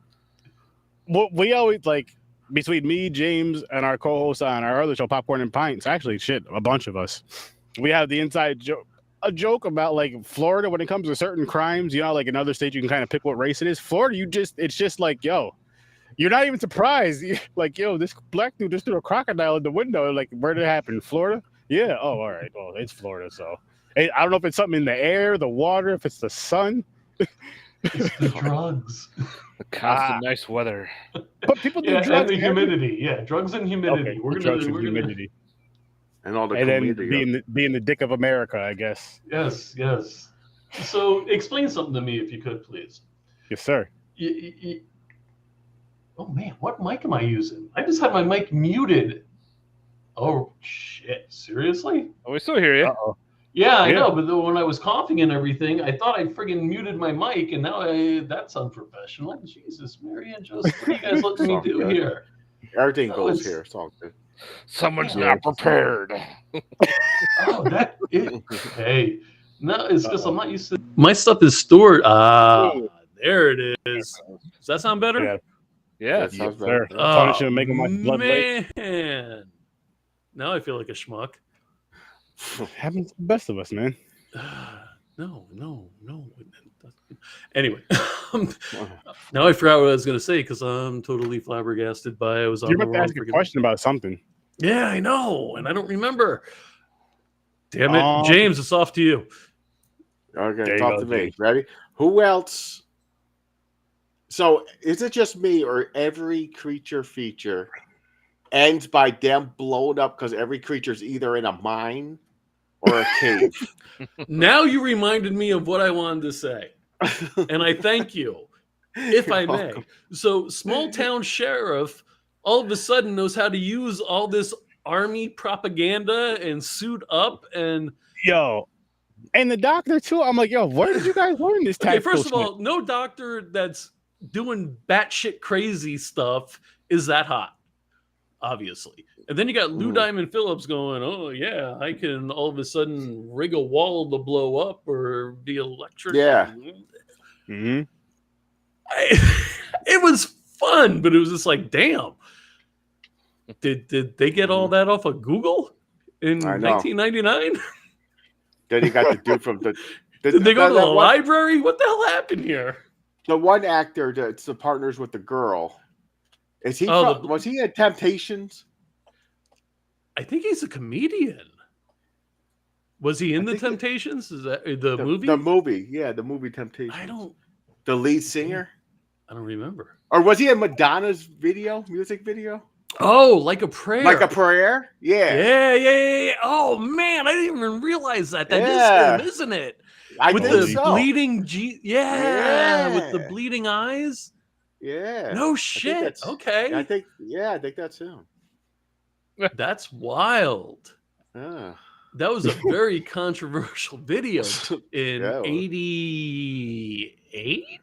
what we always like between me, James, and our co-host on our other show, Popcorn and Pints. Actually, a bunch of us. We have the inside joke. A joke about like Florida when it comes to certain crimes. You know, like in other states, you can kind of pick what race it is. Florida, it's just like, yo. You're not even surprised. Like, yo, this black dude just threw a crocodile in the window. Like, where did it happen? Florida? Yeah. Oh, all right. Well, it's Florida. So I don't know if it's something in the air, the water, if it's the sun. It's the drugs. The constant nice weather. But people do drugs. And the humidity. Yeah, drugs and humidity. Okay, We're drugs gonna, and humidity. And all the and then being the dick of America, I guess. Yes. So explain something to me, if you could, please. Yes, sir. Oh man, what mic am I using? I just had my mic muted. Oh shit! Seriously? Oh, we still hear you. Uh-oh. Yeah, I know, but when I was coughing and everything, I thought I friggin' muted my mic, and now that's unprofessional. Jesus, Mary and Joseph, what are you guys letting me do here? Everything goes here. It's all good. Someone's not prepared. Hey, no, it's because I'm not used to. My stuff is stored. There it is. Does that sound better? Yeah. Yeah, yes, sir. Punishing and making my blood wait. Man, now I feel like a schmuck. Happens to the best of us, man. No. Anyway, now I forgot what I was going to say because I'm totally flabbergasted by I was on. You're about to ask a question about something. Yeah, I know, and I don't remember. Damn it, James! It's off to you. Okay, talk to me. Ready? Who else? So, is it just me or every creature feature ends by them blowing up because every creature's either in a mine or a cave? Now you reminded me of what I wanted to say, and I thank you, if I may. Welcome. So, small town sheriff all of a sudden knows how to use all this army propaganda and suit up and and the doctor too. I'm like, yo, where did you guys learn this? Okay, first of all, no doctor that's doing batshit crazy stuff is that hot, obviously. And then you got Lou Diamond Phillips going, oh yeah, I can all of a sudden rig a wall to blow up or be electric. Yeah. Mm-hmm. It was fun, but it was just like, damn. Did they get all that off of Google in 1999? Then you got the dude from the did they go to the library? What the hell happened here? The one actor that's the partners with the girl. Is he was he at Temptations? I think he's a comedian. Was he in the Temptations? Is that the movie? The movie, yeah, the movie Temptations. The lead singer? I don't remember. Or was he in Madonna's music video? Oh, Like a Prayer. Like a Prayer? Yeah. Yeah. Oh man, I didn't even realize that. That is him, isn't it? I with think the so. bleeding with the bleeding eyes. Yeah. No shit. Okay. I think that's him. That's wild. Yeah. That was a very controversial video in Yeah, it was. 88.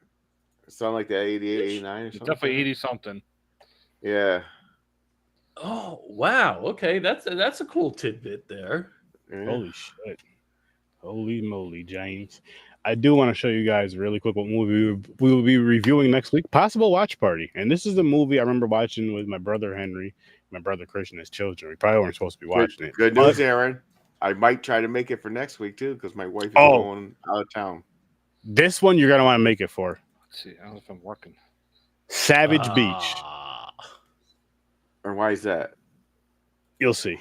Something like that, 88, 89 or something. Definitely 80 something. Yeah. Oh wow. Okay, that's a cool tidbit there. Yeah. Holy shit. Holy moly, James. I do want to show you guys really quick what movie we will be reviewing next week. Possible Watch Party. And this is the movie I remember watching with my brother Henry, my brother Christian as children. We probably weren't supposed to be watching it. Good news, Aaron. I might try to make it for next week too, because my wife is going out of town. This one you're gonna want to make it for. Let's see. I don't know if I'm working. Savage Beach. Or why is that? You'll see.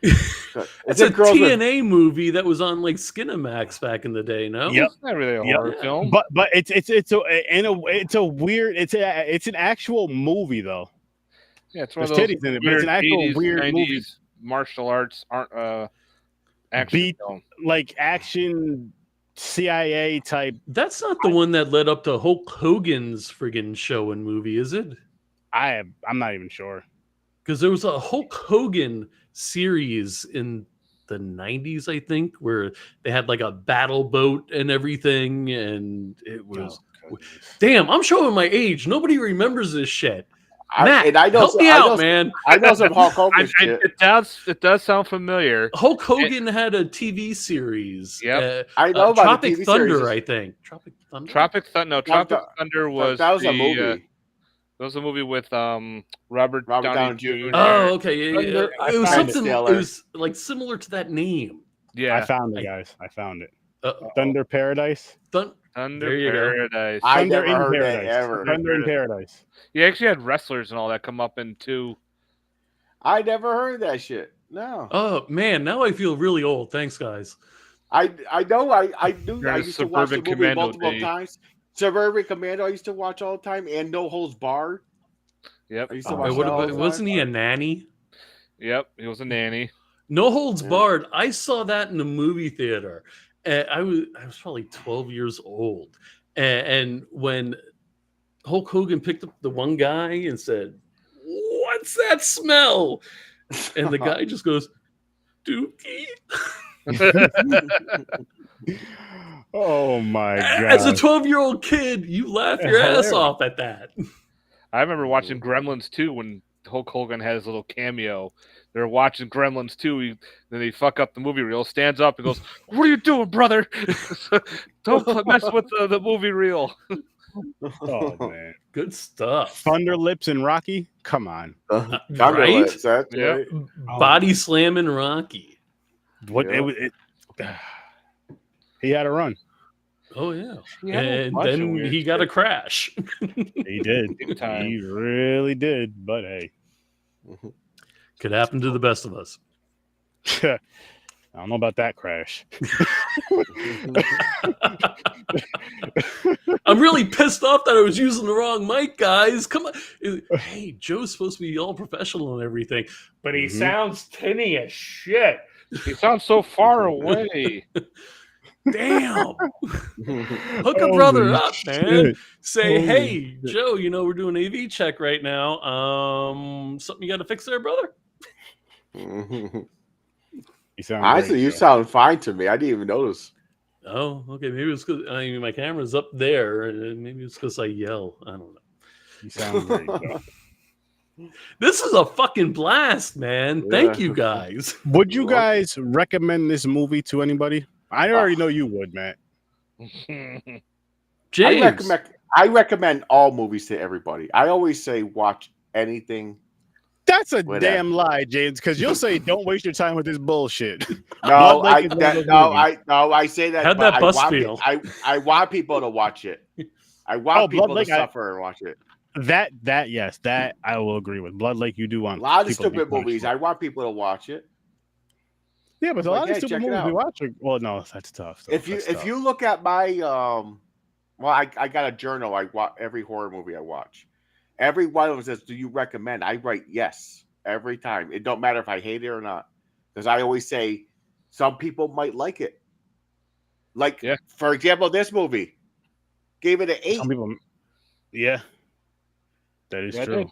It's a TNA movie that was on like Skinamax back in the day. No, Yep. It's not really a horror film. But it's a weird it's an actual movie though. Yeah, it's one of There's those titties in it, but it's an actual 80s, weird 90s movie. martial arts aren't action film. Like action CIA type. that's not the one that led up to Hulk Hogan's friggin' show and movie, is it? I'm not even sure. Because there was a Hulk Hogan series in the 90s, I think, where they had like a battle boat and everything, and it was damn. I'm showing my age. Nobody remembers this shit. Matt, help me out, man. I know some Hulk Hogan shit. It does sound familiar. Hulk Hogan had a TV series. Yep. I know about Tropic the TV Thunder, series. I think. Tropic Thunder. Tropic Thunder was that was a movie. That was a movie with Robert Downey Jr. Oh, okay. Yeah. It was something. It Stellar. was like similar to that name. Yeah, I found it, guys. I found it. Uh-oh. Thunder Paradise. Thunder There you go. Paradise. I Thunder never in heard that Paradise. ever. Thunder in Paradise. You actually had wrestlers and all that come up in too. I never heard that shit. No. Oh man, now I feel really old. Thanks, guys. I know. I knew. You're I a used to watch the Suburban movie Commando multiple day. times. Suburban Commando. I used to watch all the time, and No Holds Barred. Yep. I used to watch Wait, that all the time. wasn't he a nanny? Yep. He was a nanny. No Holds Yeah. Barred. I saw that in the movie theater. I was probably 12 years old, and when Hulk Hogan picked up the one guy and said, "What's that smell?" and the guy just goes, "Dookie." Oh my god! As a 12-year-old kid, you laugh your ass off at that. I remember watching Gremlins 2 when Hulk Hogan had his little cameo. They're watching Gremlins 2. Then they fuck up the movie reel, stands up and goes, "What are you doing, brother? Don't mess with the movie reel." Oh man, Good stuff. Thunder Lips and Rocky. Come on. Right? That's right. Yeah. Body slamming Rocky. What Yeah. he had a run. Oh yeah. Yeah, And bunch of then weird he got a shit. crash. He did. Big time. He really did. But hey, Could happen to the best of us. I don't know about that crash. I'm really pissed off that I was using the wrong mic, guys. Come on. Hey, Joe's supposed to be all professional and everything, but he sounds tinny as shit. He sounds so far away. Damn. Hook a Holy brother up, man. shit. Say, Holy hey, Joe, we're doing AV check right now. Something you got to fix there, brother? You sound Honestly, great, you Joe. sound fine to me. I didn't even notice. Oh, okay. Maybe it's because my camera's up there, and maybe it's because I yell. I don't know. You sound great, Joe. This is a fucking blast, man. Thank Yeah. you guys. Would you guys recommend this movie to anybody? I already know you would, Matt. James. I recommend all movies to everybody. I always say watch anything. That's a Whatever. damn lie, James, because you'll say don't waste your time with this bullshit. No, Blood Lake is one of those movies. I say that. How'd but that bus I want, feel? I want people to watch it. I want people Blood Lake, to suffer and watch it. Yes, that I will agree with. Blood Lake, you do want A lot of people to be stupid punished movies. for. I want people to watch it. Yeah, but a Like, lot of hey, stupid check it movies we out. watch are, well, no, that's tough. If you look at my well, I got a journal. I watch every horror movie I watch. Every one of them says, "Do you recommend?" I write yes every time. It don't matter if I hate it or not, because I always say some people might like it. Like, Yeah. for example, this movie gave it an 8. some people, yeah, That is Yeah, I true. did.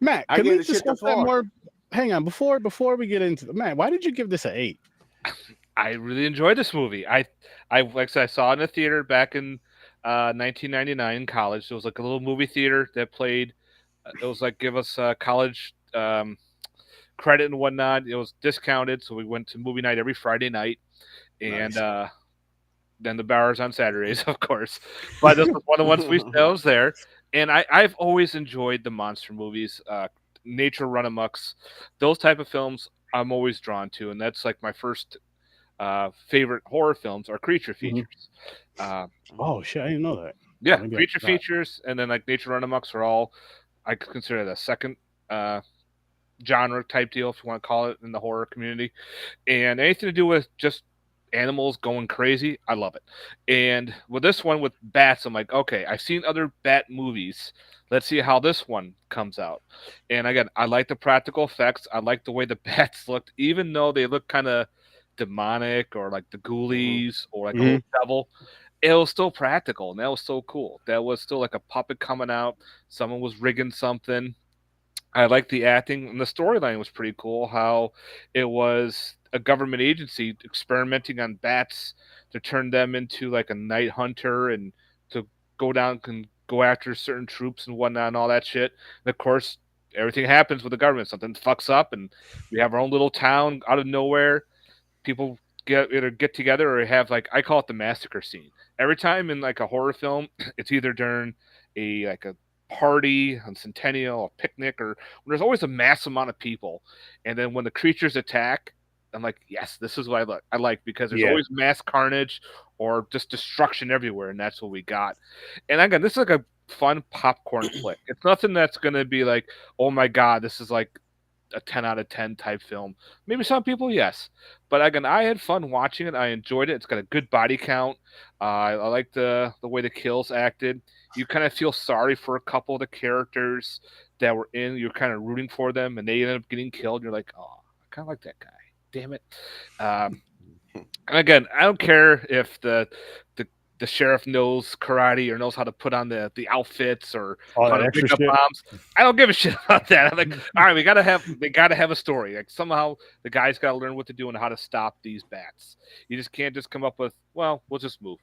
Matt, I can gave we the shit discuss the that floor. more? Hang on, before we get into Matt, why did you give this an 8? I really enjoyed this movie. I like I said, I saw it in a theater back in 1999 in college. There was like a little movie theater that played. It was like give us college credit and whatnot. It was discounted, so we went to movie night every Friday night, and Nice. then the bars on Saturdays, of course. But this was one of the ones I was there, and I've always enjoyed the monster movies, nature run amucks, those type of films. I'm always drawn to, and that's like my first favorite horror films are creature features. Oh shit, I didn't know that. Yeah, Maybe I creature forgot. features, and then like nature run amucks are all I consider the second genre type deal, if you want to call it, in the horror community. And anything to do with just animals going crazy, I love it. And with this one with bats, I'm like, okay, I've seen other bat movies. Let's see how this one comes out. And again, I like the practical effects. I like the way the bats looked, even though they look kind of demonic or like the ghoulies or like a little devil. It was still practical, and that was so cool. That was still like a puppet coming out. Someone was rigging something. I liked the acting, and the storyline was pretty cool. How it was a government agency experimenting on bats to turn them into like a night hunter and to go down and go after certain troops and whatnot and all that shit. And of course, everything happens with the government. Something fucks up, and we have our own little town out of nowhere. People either get together or have like I call it the massacre scene. Every time in like a horror film, it's either during a party, a centennial, a picnic, or there's always a mass amount of people. And then when the creatures attack, I'm like, yes, this is what I like because there's always mass carnage or just destruction everywhere, and that's what we got. And again, this is like a fun popcorn flick. It's nothing that's gonna be like, oh my god, this is like a 10 out of 10 type film. Maybe some people, yes. But again, I had fun watching it. I enjoyed it. It's got a good body count. I like the way the kills acted. You kind of feel sorry for a couple of the characters that were in. You're kind of rooting for them, and they end up getting killed. You're like, oh, I kind of like that guy. Damn it. And again, I don't care if the sheriff knows karate or knows how to put on the outfits or how to pick up bombs. I don't give a shit about that. I'm like, all right, they gotta have a story. Like somehow the guy's gotta learn what to do and how to stop these bats. You just can't just come up with, well, we'll just move.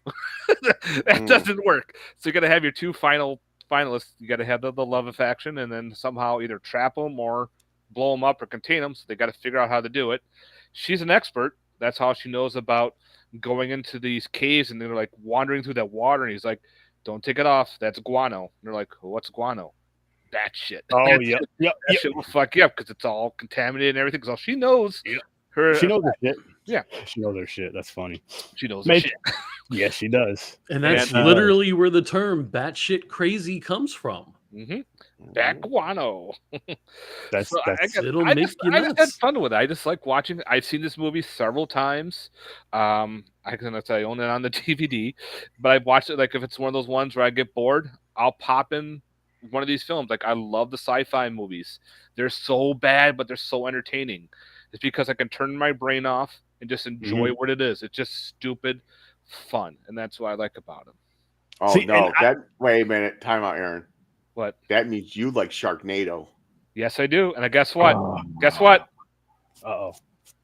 That doesn't work. So you gotta have your two finalists. You gotta have the love of action and then somehow either trap them or blow them up or contain them. So they gotta figure out how to do it. She's an expert. That's how she knows about going into these caves, and they're like wandering through that water, and he's like, don't take it off, that's guano. And they're like, what's guano? That shit. Oh yeah, that shit will fuck you up because it's all contaminated and everything, because all she knows she knows her shit. Yeah, she knows her shit. That's funny. She knows her shit. Yes, she does. And that's literally where the term batshit crazy comes from. Bat guano. That's it'll make you nuts. I just had fun with it. I just like watching. I've seen this movie several times. I can say I own it on the DVD, but I've watched it. Like if it's one of those ones where I get bored, I'll pop in one of these films. Like I love the sci-fi movies. They're so bad, but they're so entertaining. It's because I can turn my brain off and just enjoy what it is. It's just stupid fun, and that's what I like about them. Oh no! Wait a minute. Time out, Aaron. What? That means you like Sharknado. Yes, I do. And guess what? Guess what? Uh-oh.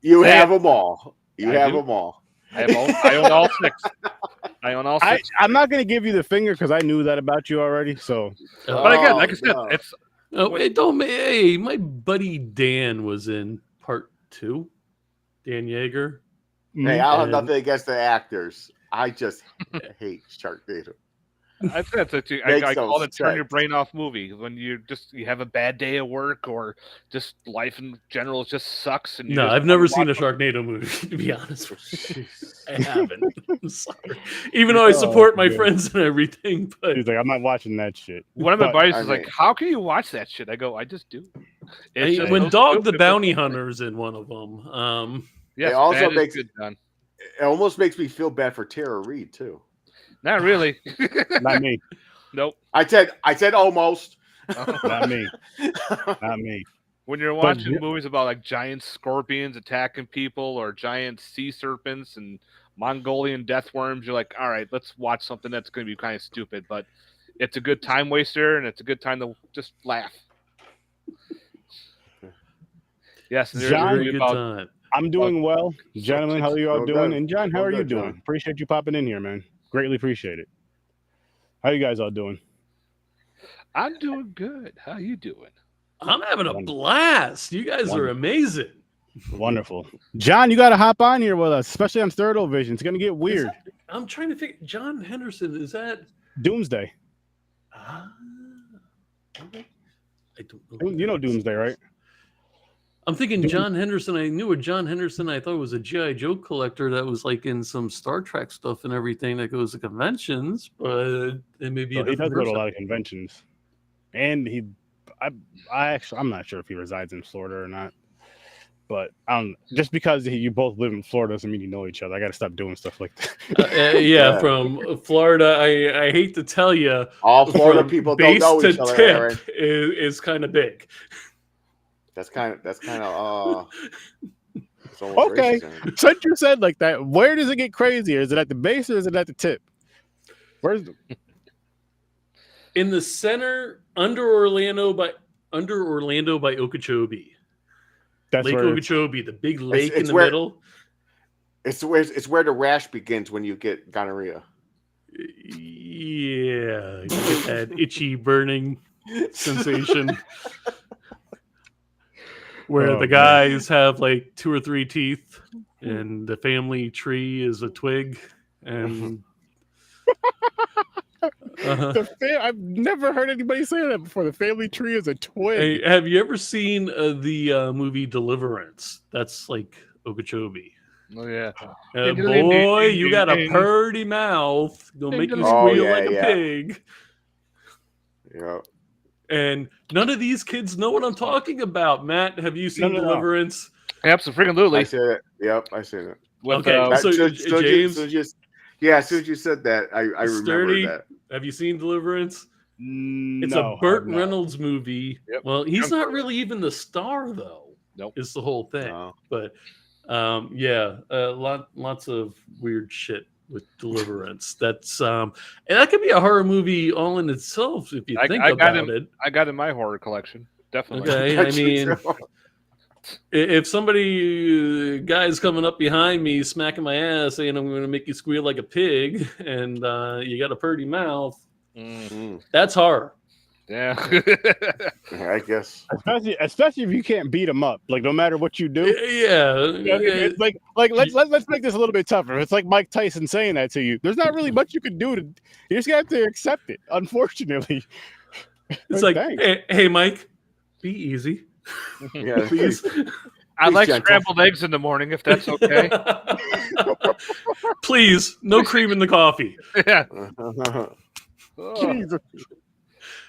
You have them all. You have them all. I own all 6. I own all 6. I'm not going to give you the finger because I knew that about you already. So, but again, like I said, it's. Hey, my buddy Dan was in part 2. Dan Yeager. Hey, I don't have nothing against the actors. I just hate Sharknado. I call it turn your brain off movie when you have a bad day at work or just life in general just sucks. And I've never seen a Sharknado movie, to be honest with you. I haven't. I'm sorry. Even though I support my friends and everything, but he's like, I'm not watching that shit. One of my buddies is like, how can you watch that shit? I go, I just do. When Dog the Bounty Hunter's in one of them. It also makes it almost makes me feel bad for Tara Reid too. Not really. Not me. Nope. I said almost. Not me. Not me. When you're watching movies about like giant scorpions attacking people or giant sea serpents and Mongolian death worms, you're like, all right, let's watch something that's going to be kind of stupid. But it's a good time waster, and it's a good time to just laugh. Yes, there's John, really good about time. I'm doing well. Gentlemen, how are you all Well doing? done. And John, how Well are you done, doing? John. Appreciate you popping in here, man. Greatly appreciate it. How you guys all doing? I'm doing good. How you doing? I'm having a Wonderful. blast. You guys are Wonderful. amazing. Wonderful. John, you got to hop on here with us, especially on Sturd Vision. It's going to get weird. I'm trying to figure. John Henderson, is that? Doomsday. Okay. I don't know. You know Doomsday, right? I'm thinking John Henderson. I knew a John Henderson. I thought it was a G.I. Joe collector that was like in some Star Trek stuff and everything that goes to conventions, but it may be So a he does different go to a person. lot of conventions. And I'm not sure if he resides in Florida or not. But just because you both live in Florida doesn't mean you know each other. I got to stop doing stuff like that. Yeah, from Florida. I hate to tell you, All Florida from people don't base know to each other, tip Aaron. is kind of big. That's kind of Okay. Since you said like that, where does it get crazier? Is it at the base or is it at the tip? Where's In the center, under Orlando by Okeechobee. that's Lake where Okeechobee, the big lake in it's the where- middle. It's where the rash begins when you get gonorrhea. Yeah, you get that itchy burning sensation where Oh, the man. guys have like 2 or 3 teeth and the family tree is a twig and I've never heard anybody say that before. The family tree is a twig. Hey, have you ever seen the movie Deliverance? That's like Okeechobee. Oh yeah. Boy, you got a purty mouth. Gonna make you Oh, squeal yeah, like a yeah. pig. Yeah. And none of these kids know what I'm talking about. Matt, have you seen No. Deliverance? Absolutely. I said it. Yep, I said it. With, Okay, so James, James, as soon as you said that, I remember Sturdy, that. have you seen Deliverance? It's No, a Burt I've not. Reynolds movie. Yep. Well, he's Young not Burt. really even the star, though. Nope. It's the whole thing. No. But lots of weird shit with Deliverance. That's and that could be a horror movie all in itself if you think about it. I got in my horror collection. Definitely. Okay, I mean, if somebody guy's coming up behind me, smacking my ass, saying I'm going to make you squeal like a pig, and you got a purty mouth, that's horror. Yeah. I guess. Especially if you can't beat them up. Like no matter what you do. Yeah. It's like let's make this a little bit tougher. It's like Mike Tyson saying that to you. There's not really much you can do to. You just have to accept it. Unfortunately. It's like, Thanks. hey, Mike, be easy, Yeah. please. I like gentle. scrambled eggs in the morning, if that's okay. Please, no cream in the coffee. Yeah. Jesus.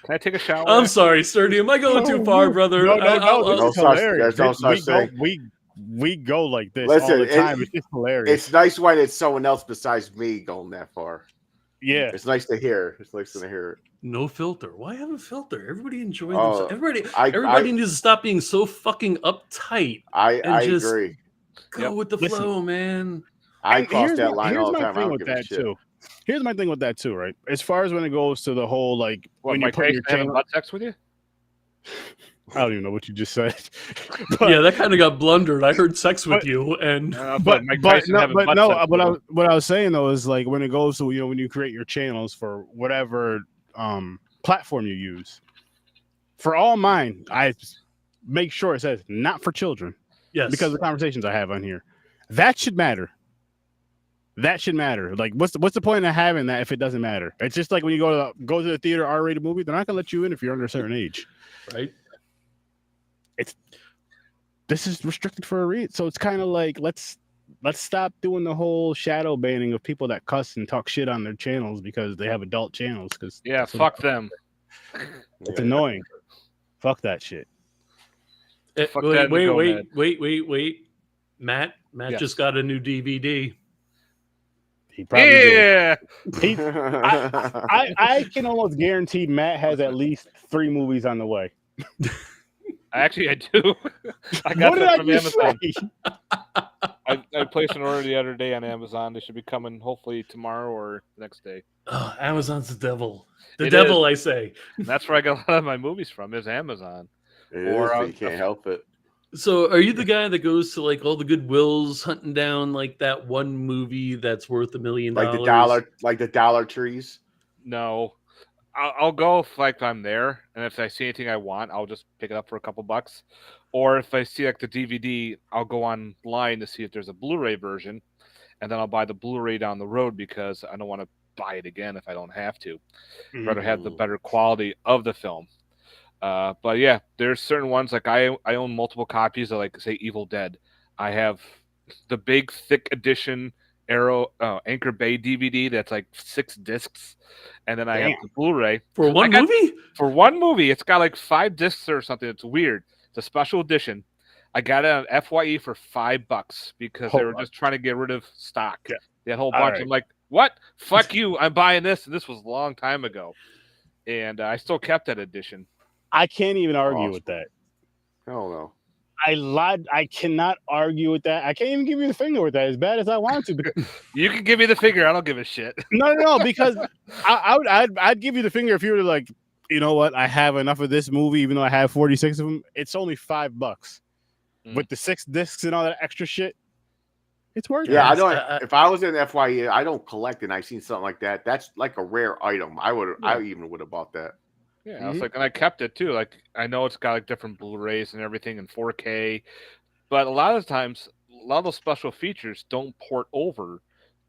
Can I take a shower? I'm sorry, Sturdy. Am I going too far, brother? No, No this is such- hilarious. there's no such thing. We go like this Listen, all the time. It's just hilarious. It's nice when it's someone else besides me going that far. Yeah. It's nice to hear. It's nice to hear it. No filter. Why have a filter? Everybody enjoy Oh, themselves. I Everybody needs to stop being so fucking uptight. I just agree. Go with the Listen. flow, man. I And cross here's that my- line here's all the my time. I thing don't with give a that shit. too. Here's my thing with that too, right? As far as when it goes to the whole like What, when my you put your taste having channel, butt sex with you? I don't even know what you just said. But- Yeah, that kind of got blundered. I heard sex with but- you, and but Mike but Tyson no, having but butt no. sex with him. What I was saying though is like when it goes to when you create your channels for whatever platform you use. For all mine, I make sure it says not for children yes, because of the conversations I have on here. That should matter. That should matter. Like, what's the point of having that if it doesn't matter? It's just like when you go to the theater R-rated movie, they're not gonna let you in if you're under a certain age. right. This is restricted for a reason. So it's kind of like let's stop doing the whole shadow banning of people that cuss and talk shit on their channels because they have adult channels. Because Yeah, fuck them. it's annoying. Fuck that shit. Fuck that and Wait. Matt Yes. just got a new DVD. He probably did. Yeah. He, I can almost guarantee Matt has at least 3 movies on the way. Actually, I do. I got What did that I from just Amazon. say? I placed an order the other day on Amazon. They should be coming hopefully tomorrow or the next day. Oh, Amazon's the devil. The It devil, I say. And that's where I get a lot of my movies from. Is Amazon. It Or, is, but you can't help it. So, are you the guy that goes to like all the Goodwills, hunting down like that one movie that's worth $1 million? Like the Dollar Trees. No, I'll go if like I'm there, and if I see anything I want, I'll just pick it up for a couple bucks. Or if I see like the DVD, I'll go online to see if there's a Blu-ray version, and then I'll buy the Blu-ray down the road because I don't want to buy it again if I don't have to. I'd rather have the better quality of the film. But yeah, there's certain ones like I own multiple copies of like say Evil Dead. I have the big thick edition Anchor Bay DVD that's like 6 discs, and then I have the Blu-ray for one movie. For one movie, it's got like 5 discs or something. It's weird. It's a special edition. I got it on FYE for $5 because they were just trying to get rid of stock. Yeah. That whole bunch. Right. I'm like, what? Fuck you! I'm buying this, and this was a long time ago, and I still kept that edition. I can't even argue with that. Hell no. I lied. I cannot argue with that. I can't even give you the finger with that as bad as I want to. Because... You can give me the finger. I don't give a shit. No, because I'd give you the finger if you were like, you know what? I have enough of this movie, even though I have 46 of them. It's only $5 with the 6 discs and all that extra shit. It's worth it. Yeah, I don't. If I was in FYE, I don't collect it. And I seen something like that. That's like a rare item. I even would have bought that. Yeah, I was like, and I kept it too. Like, I know it's got like different Blu-rays and everything in 4K, but a lot of times, a lot of those special features don't port over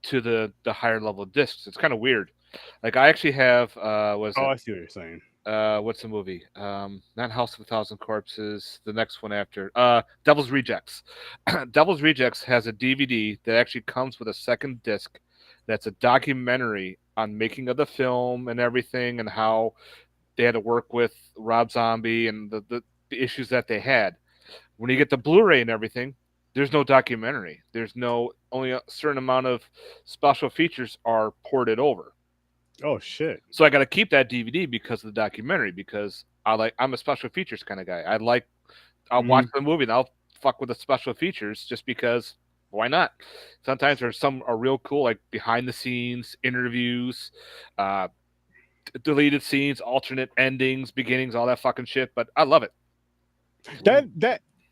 to the higher level discs. It's kind of weird. Like, I actually have I see what you're saying. What's the movie? Not House of a Thousand Corpses. The next one after Devil's Rejects. Devil's Rejects has a DVD that actually comes with a second disc. That's a documentary on making of the film and everything, and how they had to work with Rob Zombie and the issues that they had. When you get the Blu-ray and everything, there's no documentary. There's only a certain amount of special features are ported over. Oh shit! So I got to keep that DVD because of the documentary, because I'm a special features kind of guy. I'll watch the movie and I'll fuck with the special features just because why not? Sometimes there's some are real cool, like behind the scenes interviews, deleted scenes, alternate endings, beginnings, all that fucking shit. But I love it.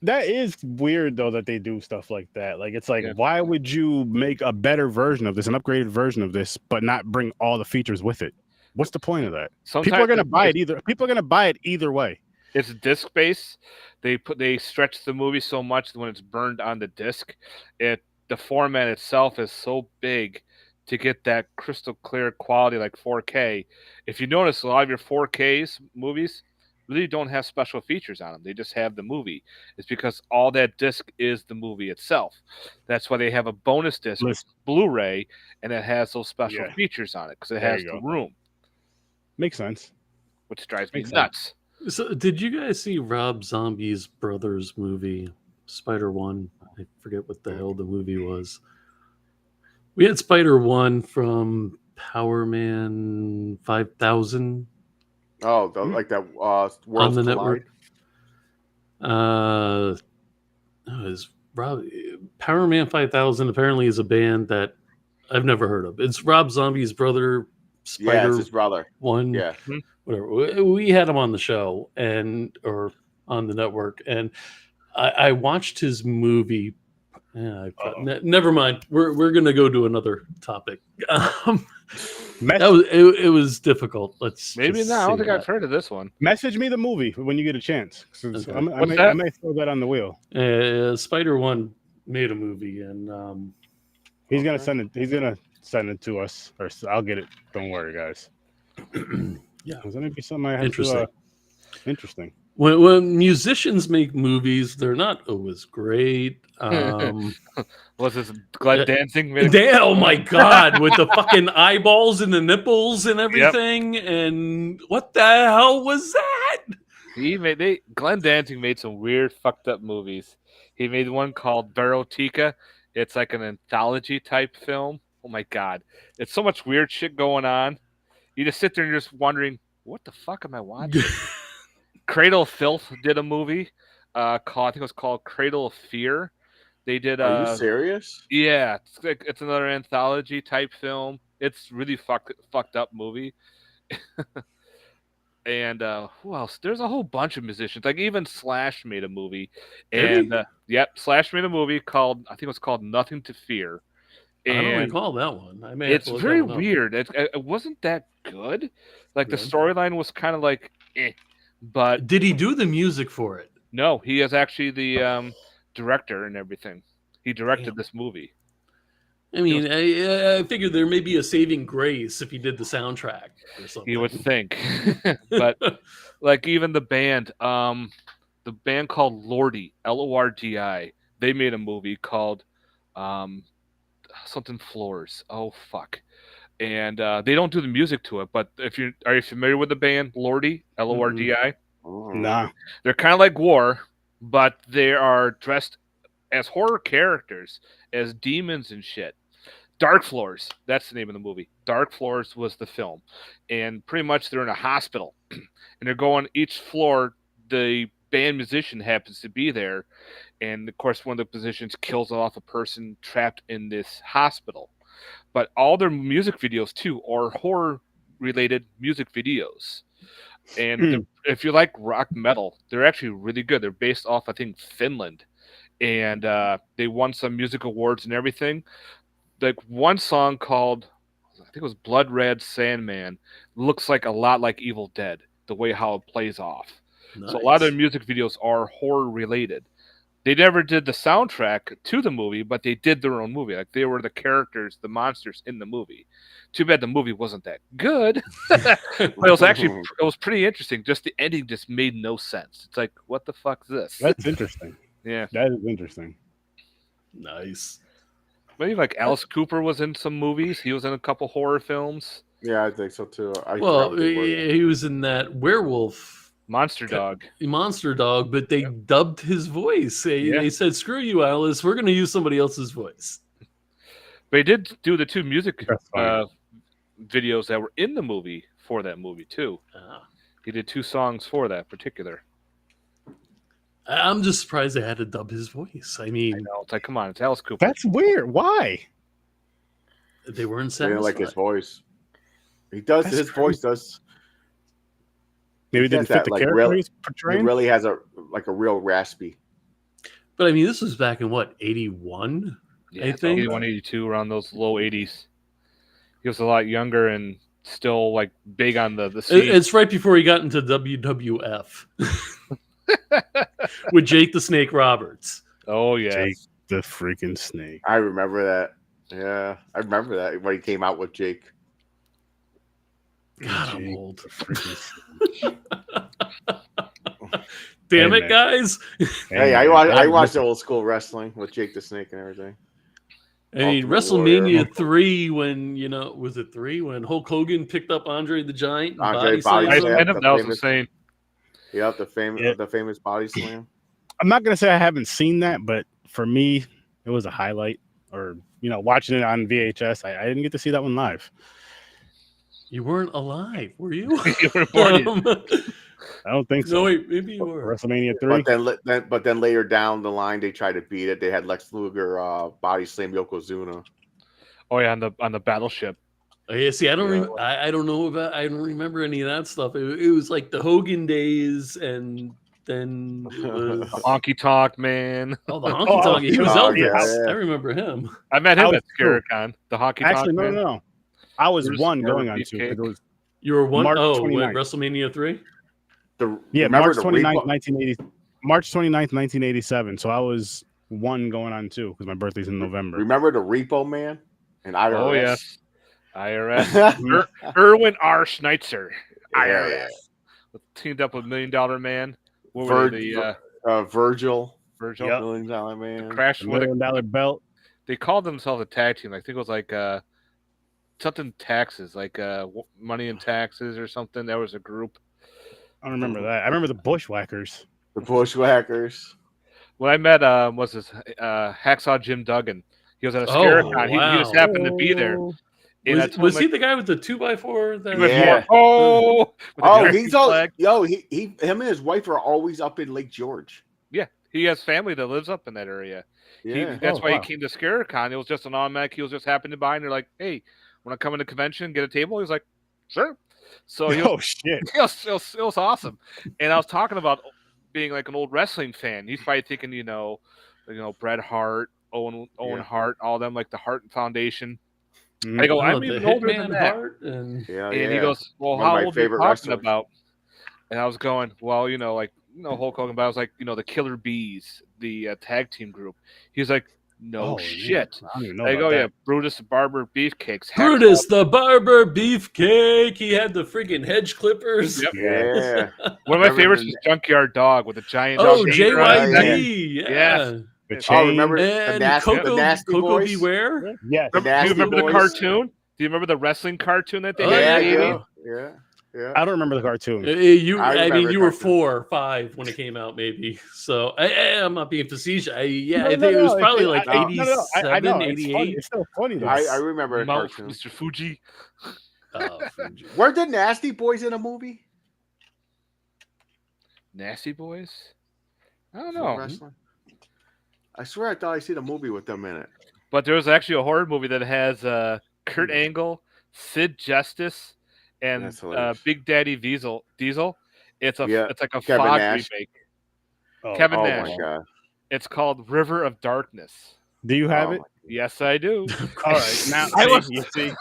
That is weird though that they do stuff like that. Like it's like, why would you make a better version of this, an upgraded version of this, but not bring all the features with it? What's the point of that? Sometimes people are gonna buy it either. People are gonna buy it either way. It's disc based. They stretch the movie so much that when it's burned on the disc, the format itself is so big to get that crystal clear quality like 4K. If you notice, a lot of your 4Ks movies really don't have special features on them. They just have the movie. It's because all that disc is the movie itself. That's why they have a bonus disc, Blu-ray, and it has those special features on it because it has the room. Makes sense. Which drives me nuts. So, did you guys see Rob Zombie's brother's movie, Spider-1? I forget what the hell the movie was. We had Spider-1 from Power Man 5000. Oh, like that on the network. Power Man 5000 apparently is a band that I've never heard of. It's Rob Zombie's brother, Spider. Yeah, it's his brother. One, whatever. We had him on the show or on the network, and I watched his movie. Never mind. We're gonna go to another topic. It was difficult. Maybe not. I don't think I've heard of this one. Message me the movie when you get a chance. Okay. I may throw that on the wheel. Spider-1 made a movie, and he's gonna send it. He's gonna send it to us, or I'll get it. Don't worry, guys. Yeah, that may be something I have to. Interesting. When musicians make movies, they're not always great. Was this Glenn Dancing? Oh my god, with the fucking eyeballs and the nipples and everything, and what the hell was that? Glenn Dancing made some weird, fucked up movies. He made one called Barotica. It's like an anthology type film. Oh my god, it's so much weird shit going on. You just sit there and you're just wondering, what the fuck am I watching? Cradle of Filth did a movie I think it was called Cradle of Fear. They did. Are you serious? Yeah, it's another anthology type film. It's really fucked up movie. And who else? There's a whole bunch of musicians. Like even Slash made a movie, and yep, Slash made a movie called, I think it was called Nothing to Fear. And I don't recall that one. I may have it's to look very that one up. weird. It wasn't that good. Like the storyline was kind of like, but did he do the music for it? No, he is actually the director and everything. He directed this movie. I mean, I figured there may be a saving grace if he did the soundtrack or something. You would think, but like even the band called Lordi, Lordi, they made a movie called something Floors. Oh fuck! And they don't do the music to it. But are you familiar with the band Lordi, Lordi? Nah. They're kind of like War, but they are dressed as horror characters, as demons and shit. Dark Floors, that's the name of the movie. Dark Floors was the film. And pretty much they're in a hospital. And they're going each floor, the band musician happens to be there. And of course, one of the musicians kills off a person trapped in this hospital. But all their music videos, too, are horror-related music videos. And if you like rock metal, they're actually really good. They're based off, I think, Finland. And they won some music awards and everything. Like one song called, I think it was Blood Red Sandman, looks like a lot like Evil Dead, the way how it plays off. Nice. So a lot of their music videos are horror related. They never did the soundtrack to the movie, but they did their own movie. Like they were the characters, the monsters in the movie. Too bad the movie wasn't that good. But it was pretty interesting. Just the ending just made no sense. It's like, what the fuck is this? That's interesting. Yeah. That is interesting. Nice. Maybe like Alice Cooper was in some movies. He was in a couple horror films. Yeah, I think so too. He was in that werewolf Monster Dog, but they dubbed his voice. They said, "Screw you, Alice. We're going to use somebody else's voice." But he did do the two music videos that were in the movie for that movie too. He did 2 songs for that particular. I'm just surprised they had to dub his voice. I mean, I know. It's like, come on, it's Alice Cooper. That's weird. Why? They weren't satisfied. satisfied. They didn't like his voice. He does. His voice does. Maybe didn't fit the character he's portraying. He really has a real raspy. But I mean, this was back in what, 81? Yeah, I think 81, 82, around those low 80s. He was a lot younger and still like big on the scene. It's right before he got into WWF. With Jake the Snake Roberts. Oh yeah, Jake the freaking Snake. I remember that. Yeah, I remember that when he came out with Jake. God, I'm old. Damn it, guys! Hey, I watched the old school wrestling with Jake the Snake and everything. I mean, WrestleMania 3 when was it 3 when Hulk Hogan picked up Andre the Giant? Body slam. That was insane. Yep, the famous body slam. I'm not gonna say I haven't seen that, but for me, it was a highlight. Or watching it on VHS, I didn't get to see that one live. You weren't alive, were you? You were born. I don't think so. No, wait, maybe you were. WrestleMania 3. But then later down the line, they tried to beat it. They had Lex Luger body slam Yokozuna. Oh yeah, on the battleship. Yeah, see, I don't remember any of that stuff. It was like the Hogan days, and then it was Honky Tonk Man. Oh, the Honky Tonk. He was Elvis. Yeah. I remember him. I met him at ScaraCon. The Honky Tonk. Actually, no. I was one going on 2. You were one. March Oh, 29th. WrestleMania 3. March 29th, 1980. March 29th, 1987. So I was 1 going on 2 because my birthday's in November. Remember the Repo Man and IRS? Oh yes. IRS. Erwin R. Schneitzer. IRS. Teamed up with $1 Million Man. Virgil. Yep. $1 Million Man. Crash with $1 million belt. They called themselves a tag team. I think it was like something taxes, like money and taxes or something. That was a group. I don't remember that. I remember the Bushwhackers. The Bushwhackers. When I met was this Hacksaw Jim Duggan. He was at a ScaraCon. Wow. He just happened to be there. Was he the guy with the 2x4? Yeah. He's all him and his wife are always up in Lake George. Yeah, he has family that lives up in that area. Yeah. That's why wow. he came to ScareCon. It was just an automatic. He was just happening by, and they're like, "Hey, want to come in the convention, get a table?" He was like, "Sure." So he was, Oh shit! it was awesome. And I was talking about being like an old wrestling fan. He's probably thinking, Bret Hart, Owen Hart, all them, like the Hart Foundation. I go, I'm even older than that. Hart and he goes, well, One of how my old are you favorite talking wrestlers. about? And I was going, well, Hulk Hogan, but I was like, the Killer Bees, the tag team group. He's like, no shit. I don't even know I about go, that. yeah, Brutus the Barber Beefcakes. Brutus the Barber Beefcake. He had the freaking hedge clippers. Yep. Yeah. One of my favorites was Junkyard Dog with a giant. Oh, chain around his neck. JYD. Yeah. The Oh, chain. remember the And nasty Coco boys? Beware. Yes. The Do you Nasty remember the Boys? cartoon? Do you remember the wrestling cartoon that they Oh, had? Yeah, in the yeah. 80s? yeah. I don't remember the cartoon. I remember mean, you were cartoon. 4 or 5 when it came out, maybe. So I'm not being facetious. I think No, it was no, probably it- like I- 87, I know. It's 88. funny. It's still funny though. I remember a Mount cartoon. Mr. Fuji. Oh, Fuji. Were the Nasty Boys in a movie? Nasty Boys? I don't From know. wrestling? I swear I thought I seen a movie with them in it. But there was actually a horror movie that has Kurt Angle, Sid Justice, and That's hilarious. Big Daddy Diesel. It's like a Kevin Fog Nash. remake. Oh, Kevin Oh Nash. my god. It's called River of Darkness. do you have Oh it? my- Yes, I do. All right. Now you see.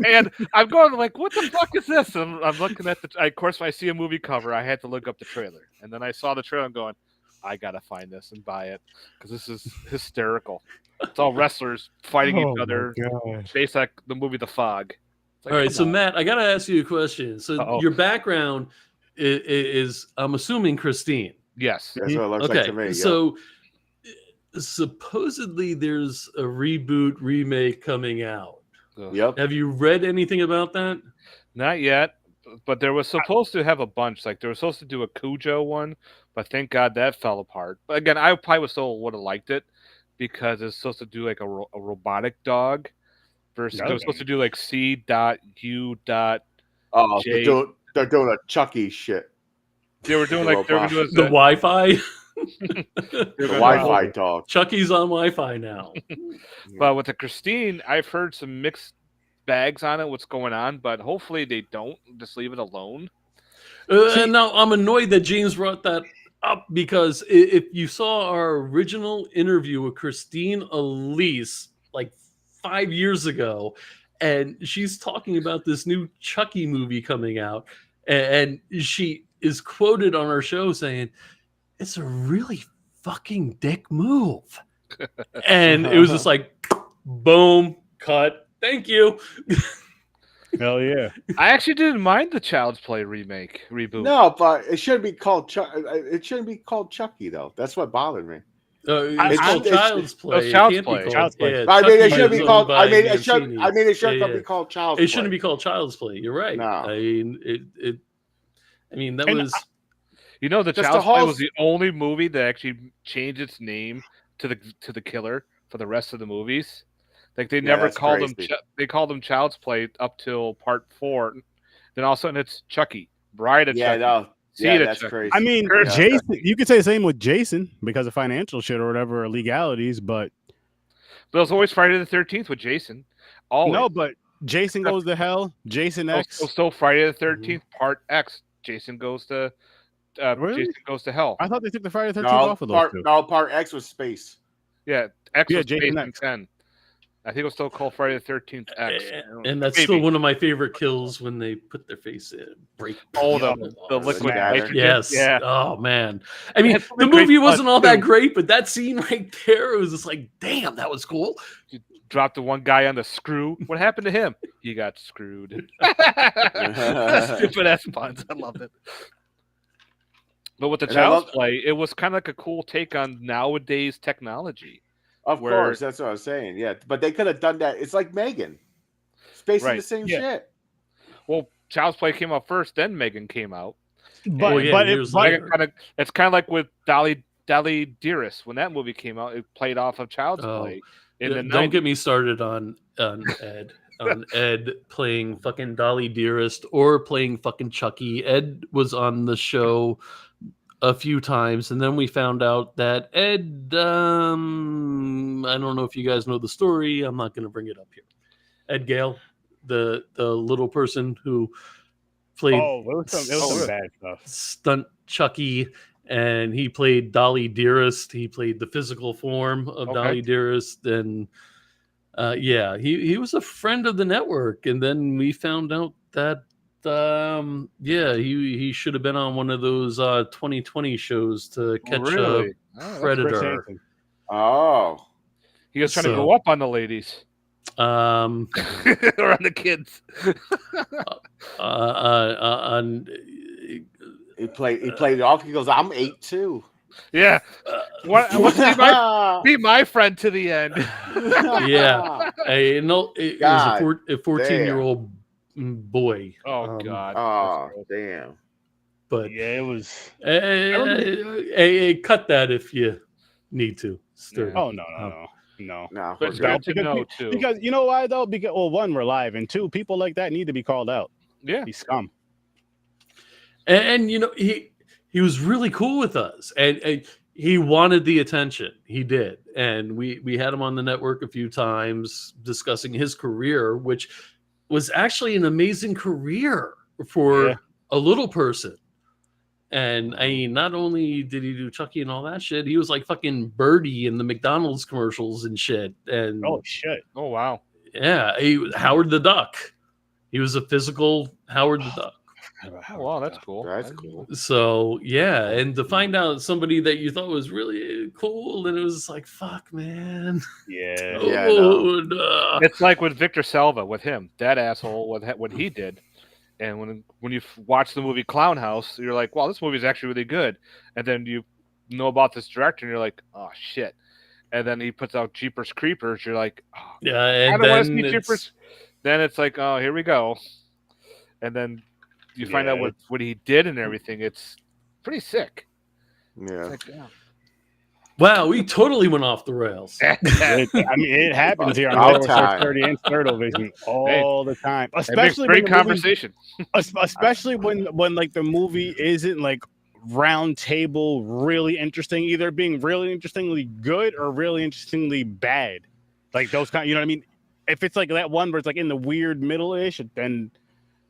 And I'm going like, what the fuck is this? And I'm looking at of course, when I see a movie cover, I had to look up the trailer. And then I saw the trailer and going, I gotta find this and buy it because this is hysterical. It's all wrestlers fighting Oh, each other, my God. based like the movie The Fog. It's like, All right, come so on. Matt, I got to ask you a question. So Uh-oh. your background is, I'm assuming, Christine. Yes. That's what it looks like to me. So supposedly there's a reboot remake coming out. Ugh. Yep. Have you read anything about that? Not yet, but there was supposed to have a bunch. Like they were supposed to do a Cujo one, but thank God that fell apart. But again, I probably still would have liked it because it's supposed to do like a robotic dog versus they were supposed to do like C.U. Oh, Jay- they're doing a Chucky shit. They were doing like they were doing The Wi-Fi. The Wi-Fi dog. Chucky's on Wi-Fi now. But with the Christine, I've heard some mixed bags on it. What's going on? But hopefully they don't just leave it alone. And now I'm annoyed that James brought that up because if you saw our original interview with Christine Elise like 5 years ago, and she's talking about this new Chucky movie coming out, and she is quoted on our show saying, "It's a really fucking dick move," and it was just like, boom, cut. Thank you. Hell yeah. I actually didn't mind the Child's Play reboot. No, but it shouldn't be called it shouldn't be called Chucky though. That's what bothered me. It's called Child's Play. it's It Child's can't be Play. called- Child's Play. yeah, I mean, it Chucky shouldn't is be owned called. by It Mancini. shouldn't Yeah. be called Child's It Play. shouldn't be called Child's Play. You're right. No. I mean, it. I mean, that And was. You know, the Just Child's the Play whole- was the only movie that actually changed its name to the killer for the rest of the movies. Like they never that's called them. crazy. They called them Child's Play up till part 4. Then all of a sudden it's Chucky, Bride of Yeah, Chucky. no. Seed Yeah, of that's Chucky. crazy. I mean, Yeah. Jason. You could say the same with Jason because of financial shit or whatever, or legalities. But But it was always Friday the 13th with Jason. Always. no, but Jason goes to hell. Jason X. It was still Friday the 13th, part X. Jason goes to Really? Jason goes to hell. I thought they took the Friday the 13th No, off of those two. part X was space. Yeah, X Yeah, was Jason Jason X. 10. I think it was still called Friday the 13th X. And that's Maybe. still one of my favorite kills when they put their face in. Break. Oh, the the liquid Smatter. nitrogen. Yes. Yeah. Oh man. I mean, had so the many great movie wasn't all that stunts, too. great, but that scene right there, it was just like, damn, that was cool. Dropped the one guy on the screw. What happened to him? He got screwed. Stupid ass puns. I loved it. But with the And I Child's love- Play, it was kind of like a cool take on nowadays technology. Of Where- course, that's what I was saying. Yeah, but they could have done that. It's like Megan. It's basically Right. the same Yeah. shit. Well, Child's Play came out first, then Megan came out. But, Oh, yeah, but, years but later. Megan it's kind of like with Dolly Dearest. When that movie came out, it played off of Child's Oh, Play. In the Don't 90s. get me started on Ed. On Ed playing fucking Dolly Dearest or playing fucking Chucky. Ed was on the show a few times, and then we found out that Ed, I don't know if you guys know the story. I'm not going to bring it up here. Ed Gale, the little person who played it was some bad stuff. Stunt Chucky, and he played Dolly Dearest. He played the physical form of Dolly Dearest, and he was a friend of the network. And then we found out that he should have been on one of those 2020 shows to catch a predator. Oh, he was trying to go up on the ladies. Or on the kids. He played off. He goes, "I'm 8 too." Yeah. Be my friend to the end. Yeah. It was a 14-year-old boy. Oh God. Oh damn. But yeah, it was. Cut that if you need to. Sturd. Oh no. But it's good to know too. Because you know why though? Because one, we're live, and two, people like that need to be called out. Yeah, he's scum. And you know he was really cool with us, and he wanted the attention. He did, and we had him on the network a few times discussing his career, which was actually an amazing career for a little person. And I mean, not only did he do Chucky and all that shit, he was like fucking Birdie in the McDonald's commercials and shit. And oh shit! Oh wow! Yeah, he was Howard the Duck. He was a physical Howard the Duck. Oh, wow, that's cool. That's cool. So yeah, and to find out somebody that you thought was really cool, and it was like, fuck, man. Yeah. No. It's like with Victor Salva, with him, that asshole, with what he did. And when you watch the movie Clown House, you're like, wow, this movie is actually really good. And then you know about this director, and you're like, oh, shit. And then he puts out Jeepers Creepers. You're like, oh, yeah, I don't want to see Jeepers. Then it's like, oh, here we go. And then you find out what he did and everything. It's pretty sick. Yeah. Like, wow, we totally went off the rails. It happens here on 30 and Sturd Vision all the time. Especially great conversation. Especially when like the movie isn't like round table really interesting, either being really interestingly good or really interestingly bad. Like those kind, you know what I mean? If it's like that one where it's like in the weird middle-ish, then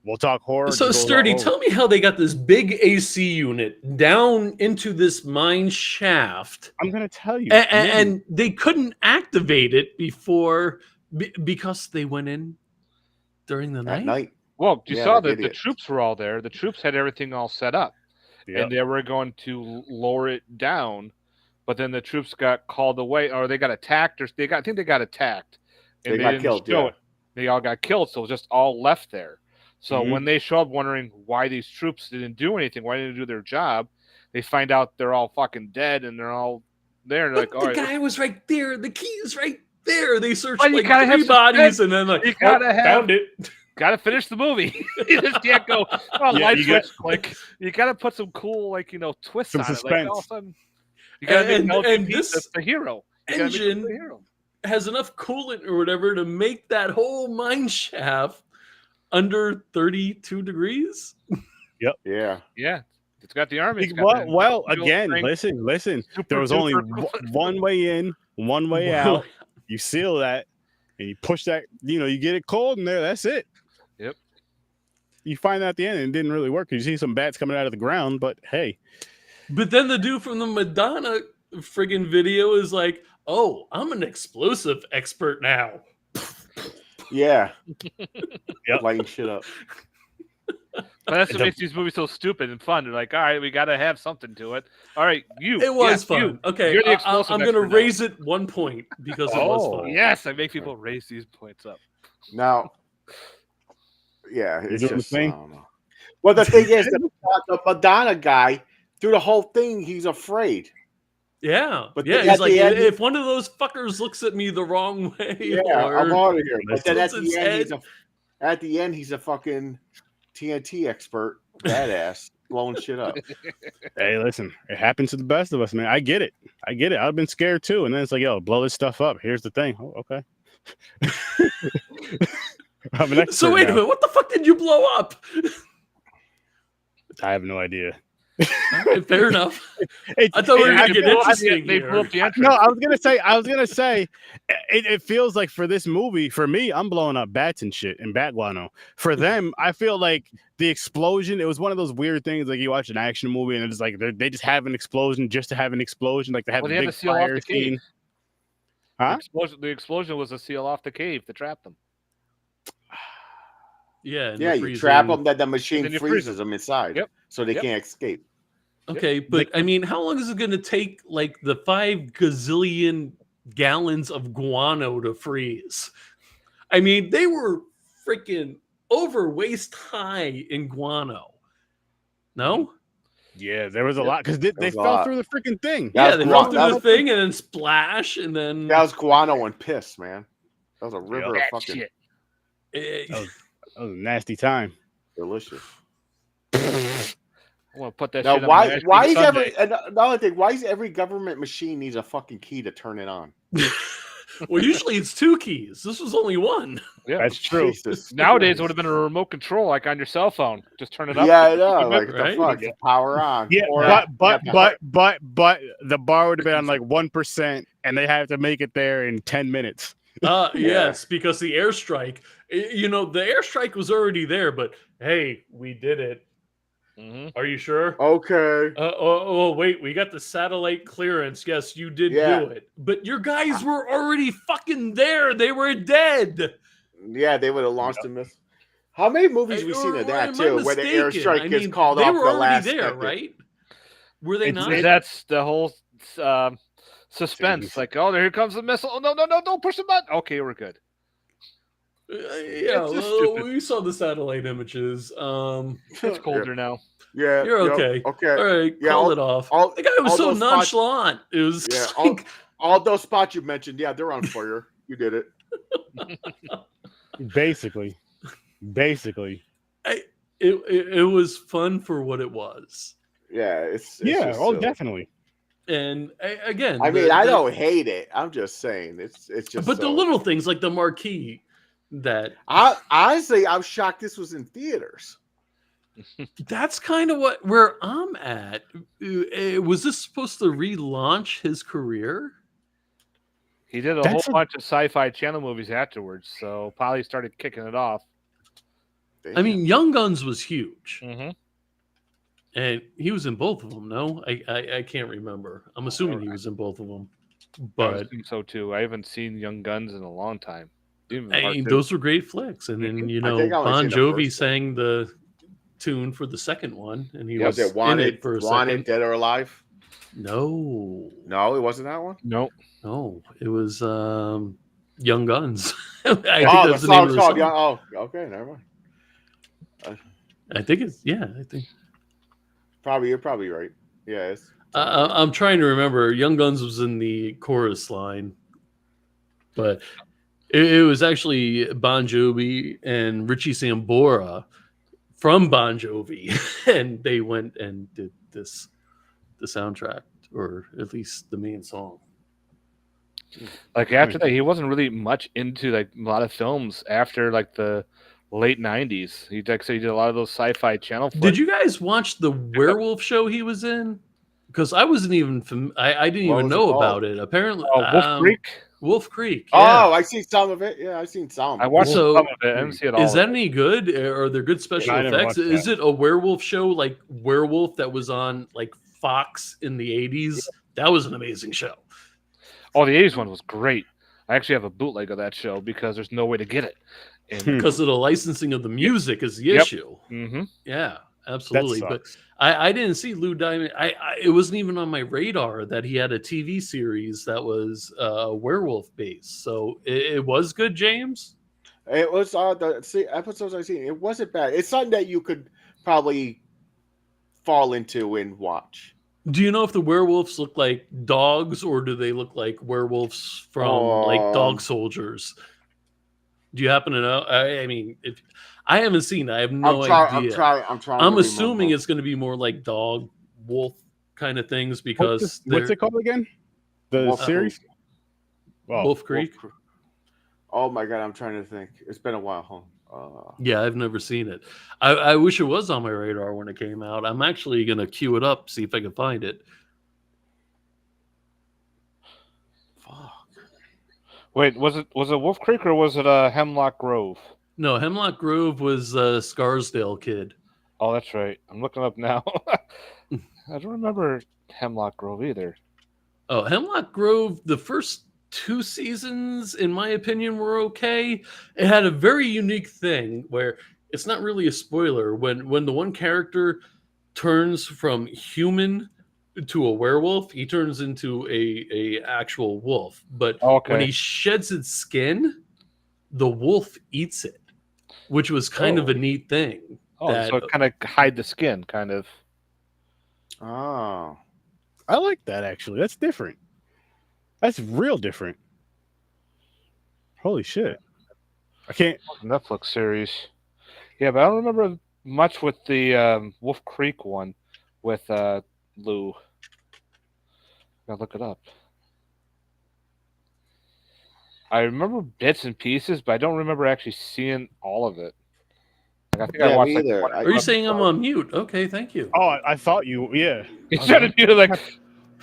we'll talk horror. So Sturdy, tell me how they got this big AC unit down into this mine shaft. I'm going to tell you. And they couldn't activate it before because they went in during the night. At night. Well, you saw that the troops were all there. The troops had everything all set up. Yep. And they were going to lower it down, but then the troops got called away, or they got attacked, or I think they got attacked. And they got killed. Yeah. They all got killed, so it was just all left there. So when they show up wondering why these troops didn't do anything, why didn't they do their job, they find out they're all fucking dead and they're all there. And they're like, the guy was right there. The key is right there. They searched like 3 bodies and then like, you gotta found it. Got to finish the movie. You just can't go, light switch, click. You got to put some cool, twists on suspense. It. Like, all of a sudden, you got to make the hero. Engine has enough coolant or whatever to make that whole mine shaft under 32 degrees. Yep. Yeah. Yeah. It's got the army. Well, again, listen. There was only one way in, one way out. You seal that, and you push that. You get it cold in there. That's it. Yep. You find out at the end, and it didn't really work. You see some bats coming out of the ground, but hey. But then the dude from the Madonna friggin' video is like, "Oh, I'm an explosive expert now." Yeah. Yep. Lighting shit up. But that's what makes these movies so stupid and fun. They're like, all right, we got to have something to it. All right, It was fun. Okay, I'm going to raise it 1 point because it was fun. Yes, I make people raise these points up. Now, yeah, it's just thing. Well, the thing is, the Madonna guy, through the whole thing, he's afraid. Yeah, but he's like, if one of those fuckers looks at me the wrong way, I'm out of here. But then at the end, he's a fucking TNT expert, badass, blowing shit up. Hey, listen, it happens to the best of us, man. I get it. I've been scared too, and then it's like, yo, blow this stuff up. Here's the thing. Oh, okay. I'm an expert so wait a minute, what the fuck did you blow up? I have no idea. All right, fair enough. I thought we were gonna get interesting here. No, I was gonna say, it feels like for this movie, for me, I'm blowing up bats and shit and bat guano. For them, I feel like the explosion. It was one of those weird things, like you watch an action movie and it's like they just have an explosion just to have an explosion, like they have a big fire scene. Huh? The explosion was a seal off the cave to trap them. Yeah, you trap them, that the machine freezes them inside, so they can't escape. Okay, but I mean, how long is it going to take, like, the 5 gazillion gallons of guano to freeze? I mean, they were freaking over waist high in guano. No? Yeah, there was a lot because they fell through the freaking thing. Yeah, they fell through the thing and then splash, and then that was guano and piss, man. That was a river of fucking shit. That was a nasty time. Delicious. I want to put that Now, shit why is another thing? Why is every government machine needs a fucking key to turn it on? well, usually it's 2 keys. This was only 1. Yeah, that's true. Jesus Nowadays, Christ. it would have been a remote control, like on your cell phone. Just turn it up. Yeah, I know. Like right? the fuck, power on. Yeah, but the bar would have been on like 1%, and they have to make it there in 10 minutes. Yes, because the airstrike. You know, the airstrike was already there, but hey, we did it. Mm-hmm. Are you sure? Okay. Wait, we got the satellite clearance. Yes, you did do it. But your guys were already fucking there. They were dead. Yeah, they would have launched a missile. How many movies we seen of that too, where the airstrike gets called off the last there, second? right? Were they not? That's the whole suspense. Like, oh, here comes the missile. Oh, no, don't push the button. Okay, we're good. We saw the satellite images. It's colder now. Yeah, you're okay. Okay, all right, call it off. The guy was so nonchalant. It was all those spots you mentioned. Yeah, they're on fire. You did it. Basically, it was fun for what it was. Yeah, it's definitely. And again, I mean, I don't hate it. I'm just saying it's just. But the little things like the marquee. That honestly, I'm shocked this was in theaters. That's kind of where I'm at. Was this supposed to relaunch his career? He did a whole bunch of sci-fi channel movies afterwards, so probably started kicking it off. I mean, Young Guns was huge, and he was in both of them. No, I can't remember. I'm assuming he was in both of them, but I think so too. I haven't seen Young Guns in a long time. I mean, those were great flicks, and then Bon Jovi sang the tune for the second one, and he was in it for a second. Dead or Alive? No, it wasn't that one. No, it was Young Guns. I think the song's called Young. Oh, okay, never mind. I think it's I think you're probably right. Yeah, I'm trying to remember. Young Guns was in the chorus line, but. It was actually Bon Jovi and Richie Sambora from Bon Jovi, and they went and did the soundtrack, or at least the main song. Like after that, he wasn't really much into like a lot of films after like the late '90s. He did a lot of those sci-fi channel flicks. Did you guys watch the werewolf show he was in? Because I wasn't even I didn't even know about it. Apparently, Wolf Creek. Wolf Creek. Yeah. Oh, I seen some of it. Yeah, I seen some. I watched some of it. I didn't see it all. Is that any good? Are there good special effects? Is it a werewolf show like Werewolf that was on like Fox in the 80s? That was an amazing show. Oh, the 80s one was great. I actually have a bootleg of that show because there's no way to get it. Because of the licensing of the music is the issue. Mm-hmm. Yeah, absolutely. But I didn't see Lou Diamond. It wasn't even on my radar that he had a TV series that was werewolf based. So it was good, James. It was the episodes I've seen. It wasn't bad. It's something that you could probably fall into and watch. Do you know if the werewolves look like dogs or do they look like werewolves from like Dog Soldiers? Do you happen to know? I mean, if I haven't seen it, I have no idea. I'm trying. I'm assuming it's going to be more like dog wolf kind of things because what's it called again? The series? Wolf Creek. Oh my god, I'm trying to think. It's been a while. Yeah, I've never seen it. I wish it was on my radar when it came out. I'm actually gonna queue it up, see if I can find it. Fuck. Wait, was it Wolf Creek or was it Hemlock Grove? No, Hemlock Grove was Scarsdale Kid. Oh, that's right. I'm looking up now. I don't remember Hemlock Grove either. Oh, Hemlock Grove, the first 2 seasons, in my opinion, were okay. It had a very unique thing where it's not really a spoiler. When the one character turns from human to a werewolf, he turns into a actual wolf. But when he sheds its skin, the wolf eats it, which was kind of a neat thing. So it kind of hide the skin, kind of. Oh. I like that, actually. That's different. That's real different. Holy shit. I can't... Netflix series. Yeah, but I don't remember much with the Wolf Creek one with Lou. Gotta look it up. I remember bits and pieces, but I don't remember actually seeing all of it. Like, I think I watched either. Are you saying I'm on mute? Okay, thank you. Oh, I thought you... Yeah. You started to like...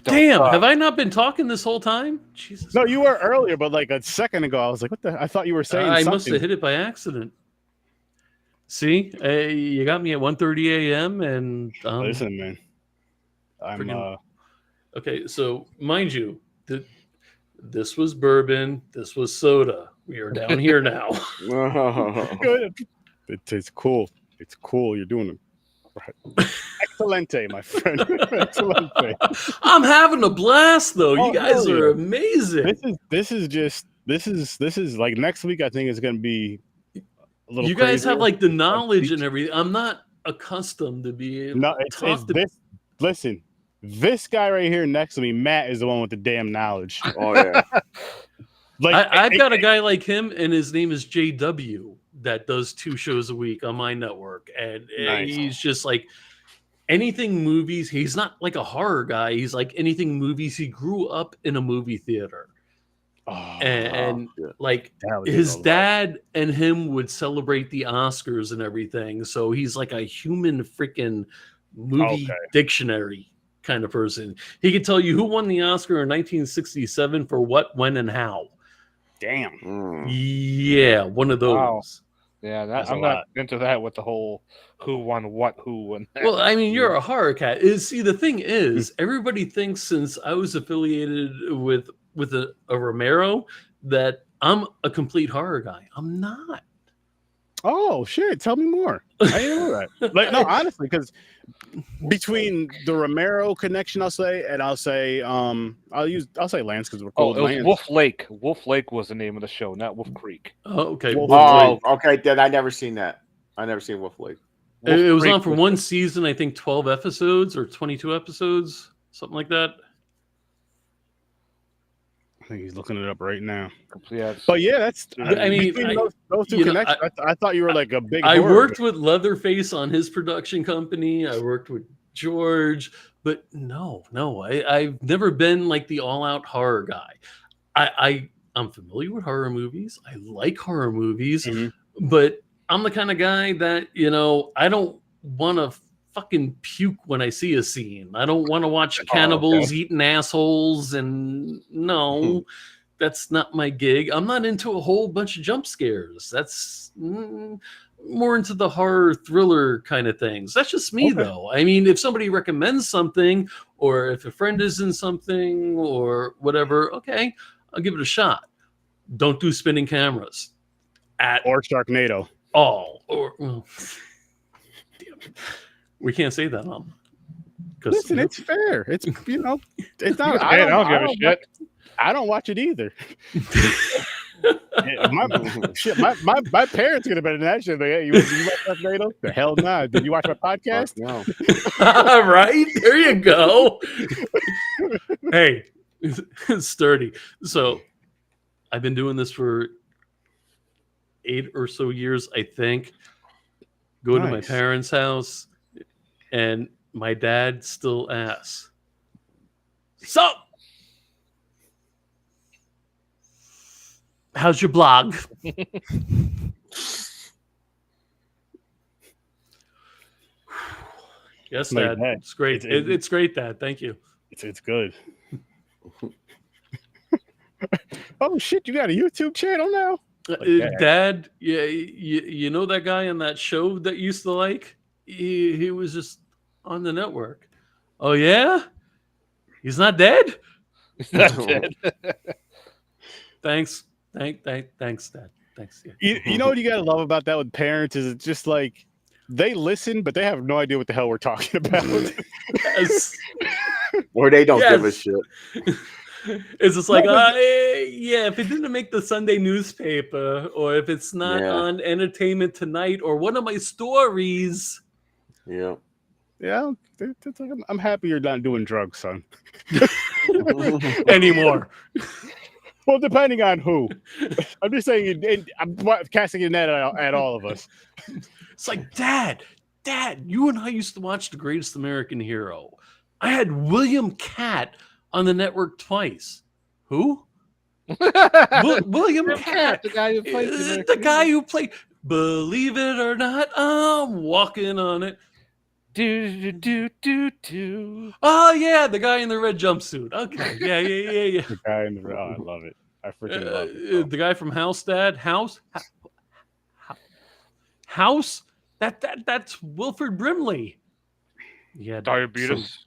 Damn, have I not been talking this whole time? Jesus. No, you were earlier, but like a second ago, I was like, what the... I thought you were saying I something. must have hit it by accident. See? You got me at 1:30 a.m. and... Listen, man. I'm... Okay, so mind you, this was bourbon, this was soda. We are down here now. It's cool. It's cool. You're doing it. Right. Excelente, my friend. Excelente. I'm having a blast, though. You guys are yeah. amazing. This is like next week. I think it's going to be a little. You guys crazier. have like the knowledge and everything. I'm not accustomed to be able to talk to this. Listen, this guy right here next to me, Matt, is the one with the damn knowledge. Oh yeah. Like I've got a guy like him, and his name is JW, that does 2 shows a week on my network, and he's just like anything movies. He's not like a horror guy. He's like anything movies. He grew up in a movie theater, and like his dad and him would celebrate the Oscars and everything. So he's like a human freaking movie dictionary kind of person. He could tell you who won the Oscar in 1967 for what, when, and how. Damn. Yeah, one of those. Wow. Yeah, I'm not into that with the whole who won what, who won that. Well, I mean, you're a horror cat. See, the thing is, everybody thinks since I was affiliated with a Romero that I'm a complete horror guy. I'm not. Oh shit! Tell me more. I didn't know that. Like, no, honestly, because between the Romero connection, I'll say Lance because we're called It was Lance. Wolf Lake. Wolf Lake was the name of the show, not Wolf Creek. Oh, okay. Okay. Then I never seen that. I never seen Wolf Lake. It was on for one season. I think 12 episodes or 22 episodes, something like that. I think he's looking it up right now. Yeah, but yeah, that's. I mean, those two connections. I thought you were like a big. I worked with Leatherface on his production company. I worked with George, but no, I've never been like the all-out horror guy. I'm familiar with horror movies. I like horror movies, but I'm the kind of guy that I don't want to fucking puke when I see a scene. I don't want to watch cannibals eating assholes, and no, that's not my gig. I'm not into a whole bunch of jump scares. That's more into the horror thriller kind of things. That's just me, though. I mean, if somebody recommends something, or if a friend is in something, or whatever, okay, I'll give it a shot. Don't do spinning cameras. Or Sharknado. Damn it. We can't say that, Listen, it's fair. It's it's not. I don't give a shit. I don't watch it either. My parents could have been in that shit. Like, hey, you watch Sharknado? The hell nah. Did you watch my podcast? No. Right? There you go. Hey, Sturdy. So I've been doing this for 8 or so years, I think. Go to my parents' house, and my dad still asks, "So, how's your blog?" Yes, Like Dad. that. It's great. It's great, Dad. Thank you. It's good. Oh shit! You got a YouTube channel now, Dad. Yeah, you know that guy on that show that you used to like? He was just on the network. Oh yeah, he's not dead. He's not dead. Thanks, thanks, Dad. Thanks. Yeah. You know what you gotta love about that with parents is it's just like they listen, but they have no idea what the hell we're talking about. Yes. Or they don't give a shit. It's just like, yeah, if it didn't make the Sunday newspaper, or if it's not on Entertainment Tonight, or one of my stories. Yeah. Yeah, it's like, I'm happy you're not doing drugs, son. Anymore. Well, depending on who. I'm just saying, I'm casting a net at all of us. It's like, Dad, you and I used to watch The Greatest American Hero. I had William Catt on the network twice. Who? William Catt, the guy who played the guy who played. Believe it or not, I'm walking on it. Do. Oh yeah, the guy in the red jumpsuit. Okay, yeah. The guy in the I love it. I freaking love it. The guy from House, Dad. House. That's Wilford Brimley. Yeah, Diabetes.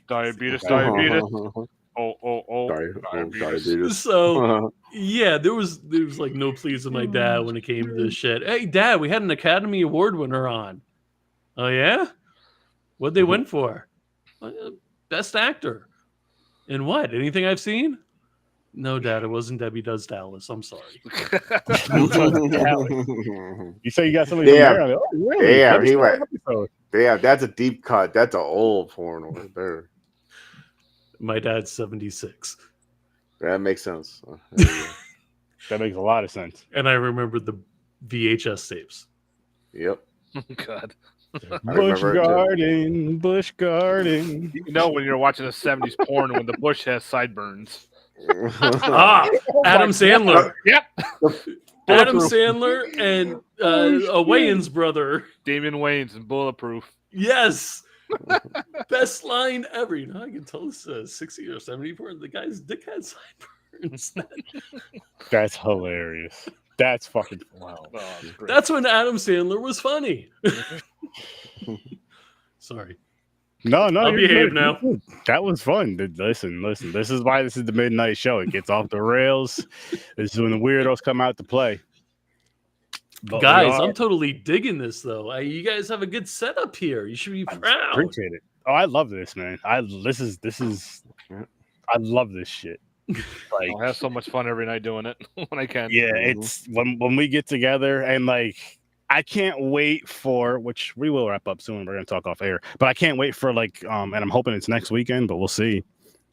Diabetes. Oh. Diabetes. So yeah, there was like no pleasing my dad when it came to this shit. Hey, Dad, we had an Academy Award winner on. Oh yeah, what'd they win for? Best actor. In what? Anything I've seen? No, Dad, it wasn't Debbie Does Dallas. I'm sorry. You say you got somebody from there? Oh, really? Yeah, he went. Yeah, that's a deep cut. That's an old porn right there. My dad's 76. That makes sense. That makes a lot of sense. And I remember the VHS tapes. Yep. Oh, God. Bush garden. You know when you're watching a 70s porn when the bush has sideburns. Adam Sandler. Yep. Adam Sandler and a Wayans brother. Damian Wayans and Bulletproof. Yes. Best line ever. You know, I can tell this 60 or 70 porn. The guy's dick had sideburns. That's hilarious. That's fucking wow. Oh, that's when Adam Sandler was funny. Sorry. No, I'll behave now. That was fun. Listen. This is why this is the midnight show. It gets off the rails. This is when the weirdos come out to play. But guys, I'm totally digging this though. You guys have a good setup here. You should be proud. Appreciate it. Oh, I love this, man. This is. I love this shit. Like, I have so much fun every night doing it when I can. Yeah, it's when we get together and like I can't wait for, which we will wrap up soon. We're gonna talk off air, but I can't wait for like and I'm hoping it's next weekend, but we'll see.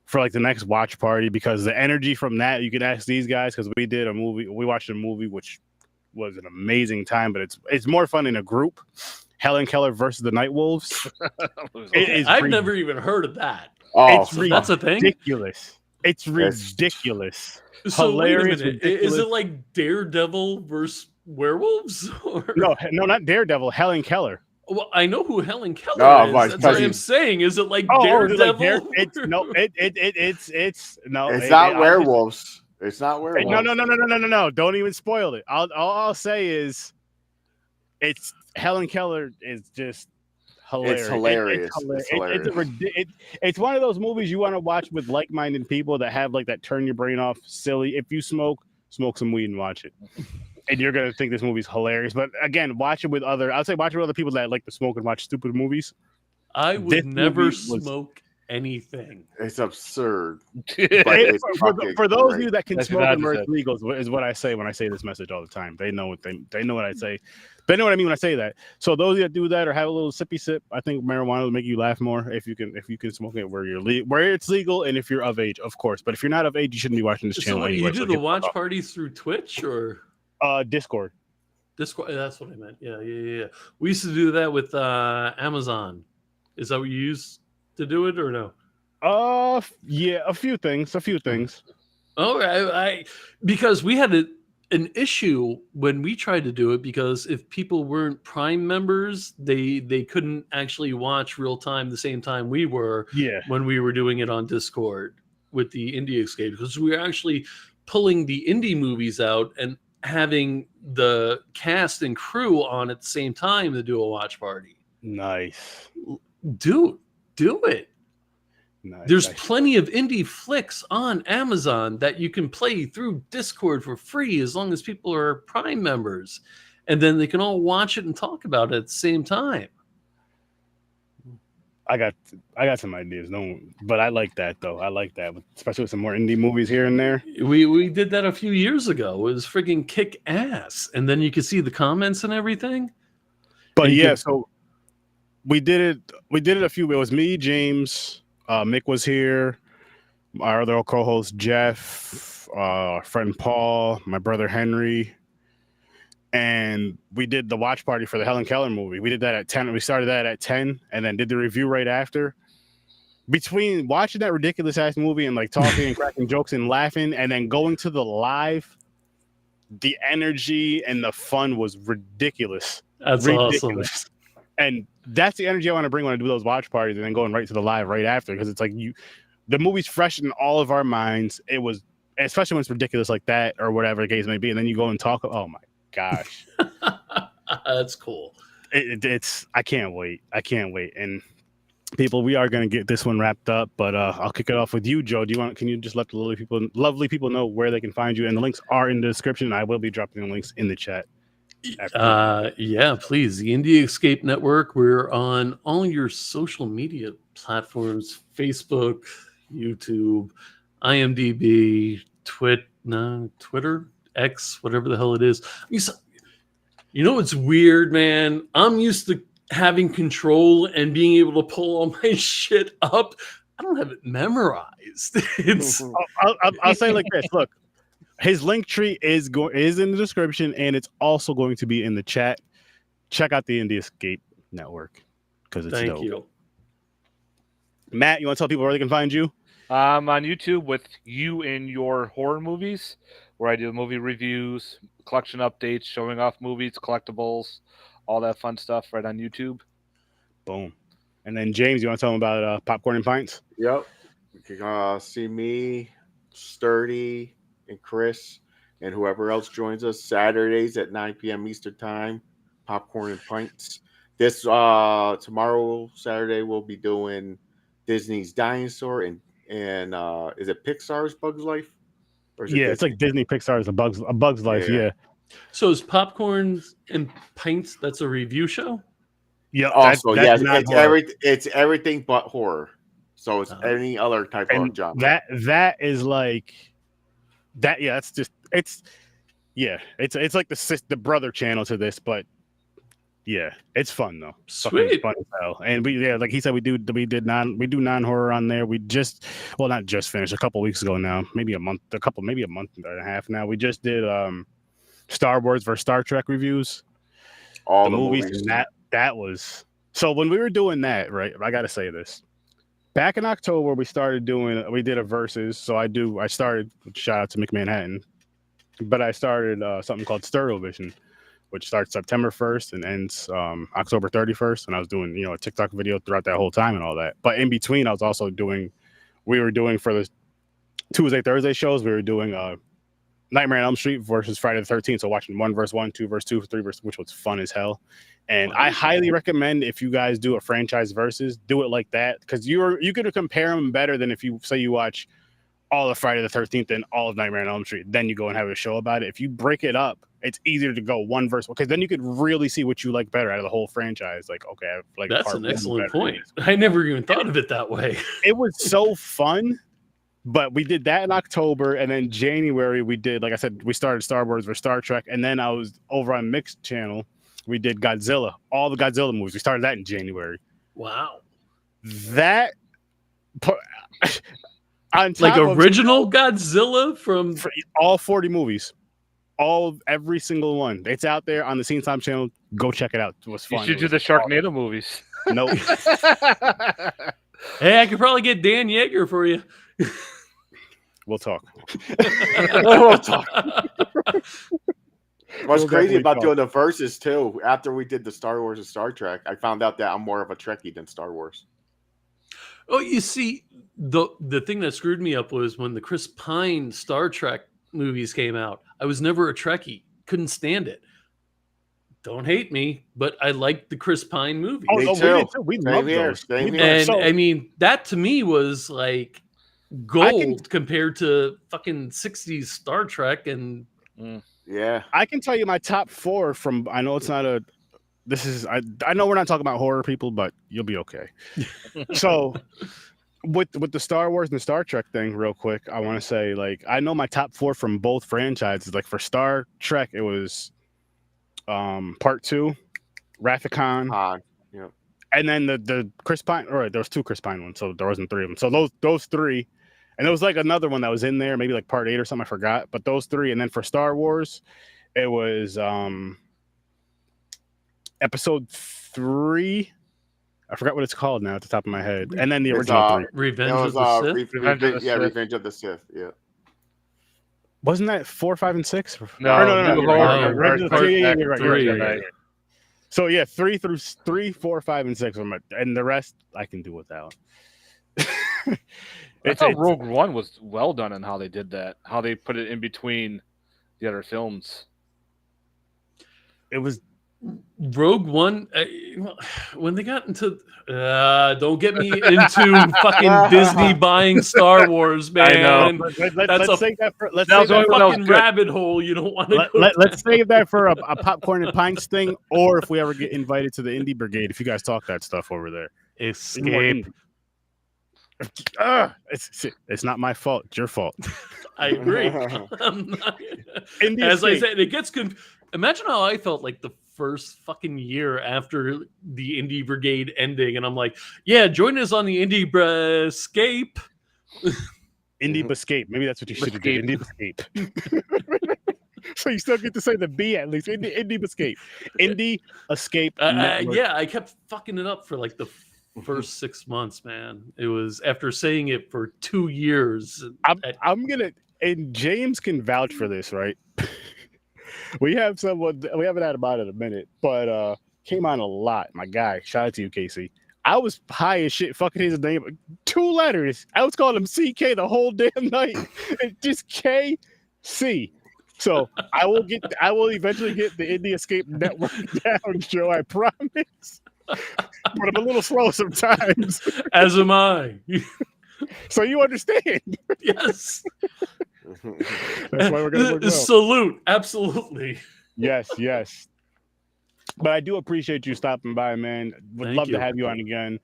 For like the next watch party, because the energy from that, you can ask these guys, because we watched a movie which was an amazing time, but it's more fun in a group. Helen Keller versus the Night Wolves. I've never even heard of that. Oh, that's a thing. Ridiculous. It's ridiculous. So Hilarious. Wait a minute. Is it like Daredevil versus werewolves? Or... No, not Daredevil. Helen Keller. Well, I know who Helen Keller is. Right, that's what I'm saying. Is it like Daredevil? It's not werewolves. It's not werewolves. No. Don't even spoil it. All I'll say is, it's Helen Keller is just hilarious. It's hilarious. It's one of those movies you want to watch with like-minded people that have like that turn your brain off silly. If you smoke some weed and watch it. And you're gonna think this movie's hilarious. But again, watch it with other people that like to smoke and watch stupid movies. I would never smoke anything. It's absurd. For those of you that can smoke and it's legal is what I say when I say this message all the time. They know what I say. They know what I mean when I say that. So those of you that do that or have a little sippy sip, I think marijuana will make you laugh more if you can smoke it where it's legal and if you're of age, of course. But if you're not of age, you shouldn't be watching this channel. So anyway. You do the watch parties through Twitch or Discord. Discord. That's what I meant. Yeah. We used to do that with Amazon. Is that what you used to do it or no? Yeah, a few things. All right, because we had an issue when we tried to do it, because if people weren't Prime members, they couldn't actually watch real time the same time we were when we were doing it on Discord with the Indie Escape, because we were actually pulling the indie movies out and having the cast and crew on at the same time to do a watch party. Nice. Do it. Nice. There's plenty of indie flicks on Amazon that you can play through Discord for free as long as people are Prime members, and then they can all watch it and talk about it at the same time. I got some ideas, but I like that though. I like that, especially with some more indie movies here and there. We did that a few years ago. It was freaking kick ass, and then you could see the comments and everything. But yeah, so we did it. We did it a few. It was me, James. Mick was here, our other co-host Jeff, our friend Paul, my brother Henry, and we did the watch party for the Helen Keller movie. We did that at 10. We started that at 10, and then did the review right after. Between watching that ridiculous ass movie and like talking and cracking jokes and laughing, and then going to the live, the energy and the fun was ridiculous. That's awesome. And that's the energy I want to bring when I do those watch parties, and then going right to the live right after, because it's like the movie's fresh in all of our minds. It was, especially when it's ridiculous like that or whatever the case may be, and then you go and talk. Oh my gosh, that's cool. It's I can't wait. And people, we are going to get this one wrapped up, but I'll kick it off with you, Joe. Can you just let the lovely people know where they can find you? And the links are in the description. I will be dropping the links in the chat. Yeah, please. The Indie Escape Network. We're on all your social media platforms: Facebook, YouTube, IMDb, Twitter, X, whatever the hell it is. You know what's weird, man? I'm used to having control and being able to pull all my shit up. I don't have it memorized. It's. I'll say it like this. Look. His link tree is in the description, and it's also going to be in the chat. Check out the Indie Escape Network because it's dope. Thank you. Matt, you want to tell people where they can find you? On YouTube with You in Your Horror Movies, where I do movie reviews, collection updates, showing off movies, collectibles, all that fun stuff right on YouTube. Boom. And then James, you want to tell them about Popcorn and Pints? Yep. You can see me, Sturdy, and Chris, and whoever else joins us Saturdays at 9 p.m. Eastern Time. Popcorn and Pints. This tomorrow, Saturday, we'll be doing Disney's Dinosaur and is it Pixar's Bug's Life? Or is it's like Disney Pixar's A Bug's Life. Yeah. So is Popcorn and Pints? That's a review show. Yeah. Also, yes, it's everything but horror. So it's any other type of genre. That is like. That it's just it's like the brother channel to this, but yeah, it's fun though. Sweet, fun as hell. And like he said, we do non-horror on there. We just not just finished a couple weeks ago now, maybe a month and a half now. We just did Star Wars versus Star Trek reviews. All the movies. And that was so when we were doing that, right? I gotta say this. Back in October, we did a versus. So I started, shout out to McManhattan, but I started something called Sturd, which starts September 1st and ends October 31st. And I was doing, a TikTok video throughout that whole time and all that. But in between, I was also we were doing for the Tuesday, Thursday shows, we were doing Nightmare on Elm Street versus Friday the 13th. So watching 1 versus 1, 2 versus 2, 3 versus, which was fun as hell. And I highly recommend if you guys do a franchise versus, do it like that, because you could compare them better than if you say you watch all of Friday the 13th and all of Nightmare on Elm Street. Then you go and have a show about it. If you break it up, it's easier to go 1 versus 1, because then you could really see what you like better out of the whole franchise. Like, okay, I like that's an excellent point. I never even thought of it that way. It was so fun. But we did that in October, and then January we did, like I said, we started Star Wars versus Star Trek, and then I was over on Mixed Channel. We did Godzilla, all the Godzilla movies. We started that in January. Wow. That on top like original Godzilla from all 40 movies, every single one. It's out there on the Scene Time channel. Go check it out. It was fun. You should do the Sharknado movies. Nope. Hey, I could probably get Dan Yeager for you. We'll talk. We'll talk. What's We'll crazy definitely about talk. doing the verses too? After we did the Star Wars and Star Trek, I found out that I'm more of a Trekkie than Star Wars. Oh, you see, the thing that screwed me up was when the Chris Pine Star Trek movies came out. I was never a Trekkie. Couldn't stand it. Don't hate me, but I liked the Chris Pine movie. Oh, Me no, too. we did too. We Same loved here. those. Same We- here. And so- I mean, that to me was like gold compared to fucking 60s Star Trek. And Yeah. I can tell you my top 4 from. I know it's not a. This is. I know we're not talking about horror, people, but you'll be okay. So, with the Star Wars and the Star Trek thing, real quick, I want to say like I know my top 4 from both franchises. Like for Star Trek, it was, Part 2, Wrath of Khan, Yeah. and then the Chris Pine. All right, there was 2 Chris Pine ones, so there wasn't 3 of them. So those 3. And there was like another one that was in there, maybe like Part 8 or something. I forgot. But those 3, and then for Star Wars, it was Episode 3. I forgot what it's called now at the top of my head. And then the It's, original 3. Revenge It was of the Sith. Revenge of the Sith. Yeah. Wasn't that 4, 5, and 6? No, Or no. New You're Hope, right. Revenge of the Yeah, Sith, you're right. three. You're right. So yeah, 3, 4, 5, and 6 were and the rest I can do without. I thought Rogue One was well done in how they did that, how they put it in between the other films. It was Rogue One, when they got into, don't get me into fucking Disney buying Star Wars, man. I know. Let's save that for let's That was save that the only for, one that was fucking good. rabbit hole you don't want to go let's save that for a popcorn and pints thing, or if we ever get invited to the Indie Brigade, if you guys talk that stuff over there. Escape. It's not my fault. It's your fault. I agree. I'm not- Indie As I Escape. said, it gets imagine how I felt like the first fucking year after the Indie Brigade ending, and I'm like, yeah, join us on the Indie Escape. Indie Escape. Maybe that's what you should have did. Indie Escape. So you still get to say the B at least. Indie Escape. Indie Escape. Network. Yeah, I kept fucking it up for like the first 6 months, man. It was after saying it for 2 years. I'm gonna, and James can vouch for this, right? We have someone we haven't had him on in a minute, but came on a lot. My guy, shout out to you, Casey. I was high as shit, fucking his name 2 letters. I was calling him CK the whole damn night. It's just KC. So I will eventually get the Indie Escape Network down, Joe. I promise. But I'm a little slow sometimes. As am I. So you understand. Yes. That's why we're gonna work well. Salute. Absolutely. Yes. But I do appreciate you stopping by, man. Would Thank love you. to have you on again.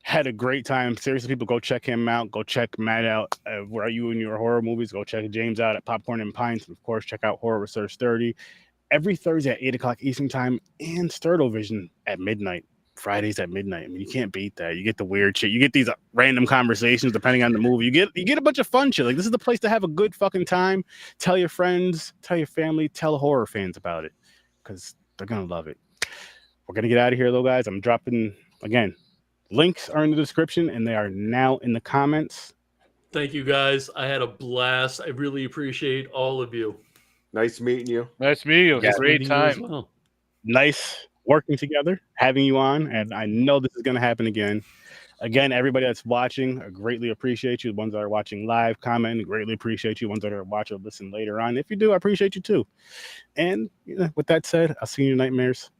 Had a great time. Seriously, people, go check him out. Go check Matt out. Where are you in your horror movies? Go check James out at Popcorn and Pints. And of course, check out Horror with Sir Sturdy every Thursday at 8 o'clock Eastern Time and Sturdovision at midnight. Fridays at midnight. I mean, you can't beat that. You get the weird shit. You get these random conversations depending on the movie. You get a bunch of fun shit. Like, this is the place to have a good fucking time. Tell your friends, tell your family, tell horror fans about it because they're gonna love it. We're gonna get out of here though, guys. I'm dropping again. Links are in the description and they are now in the comments. Thank you, guys. I had a blast. I really appreciate all of you. Nice meeting you. Nice to meet you. It was Yeah. a great Meeting you as time. well. Nice working together, having you on, and I know this is going to happen again. Again, everybody that's watching, I greatly appreciate you. The ones that are watching live, comment, I greatly appreciate you. The ones that are watching or listen later on, if you do, I appreciate you too. And with that said, I'll see you in your nightmares.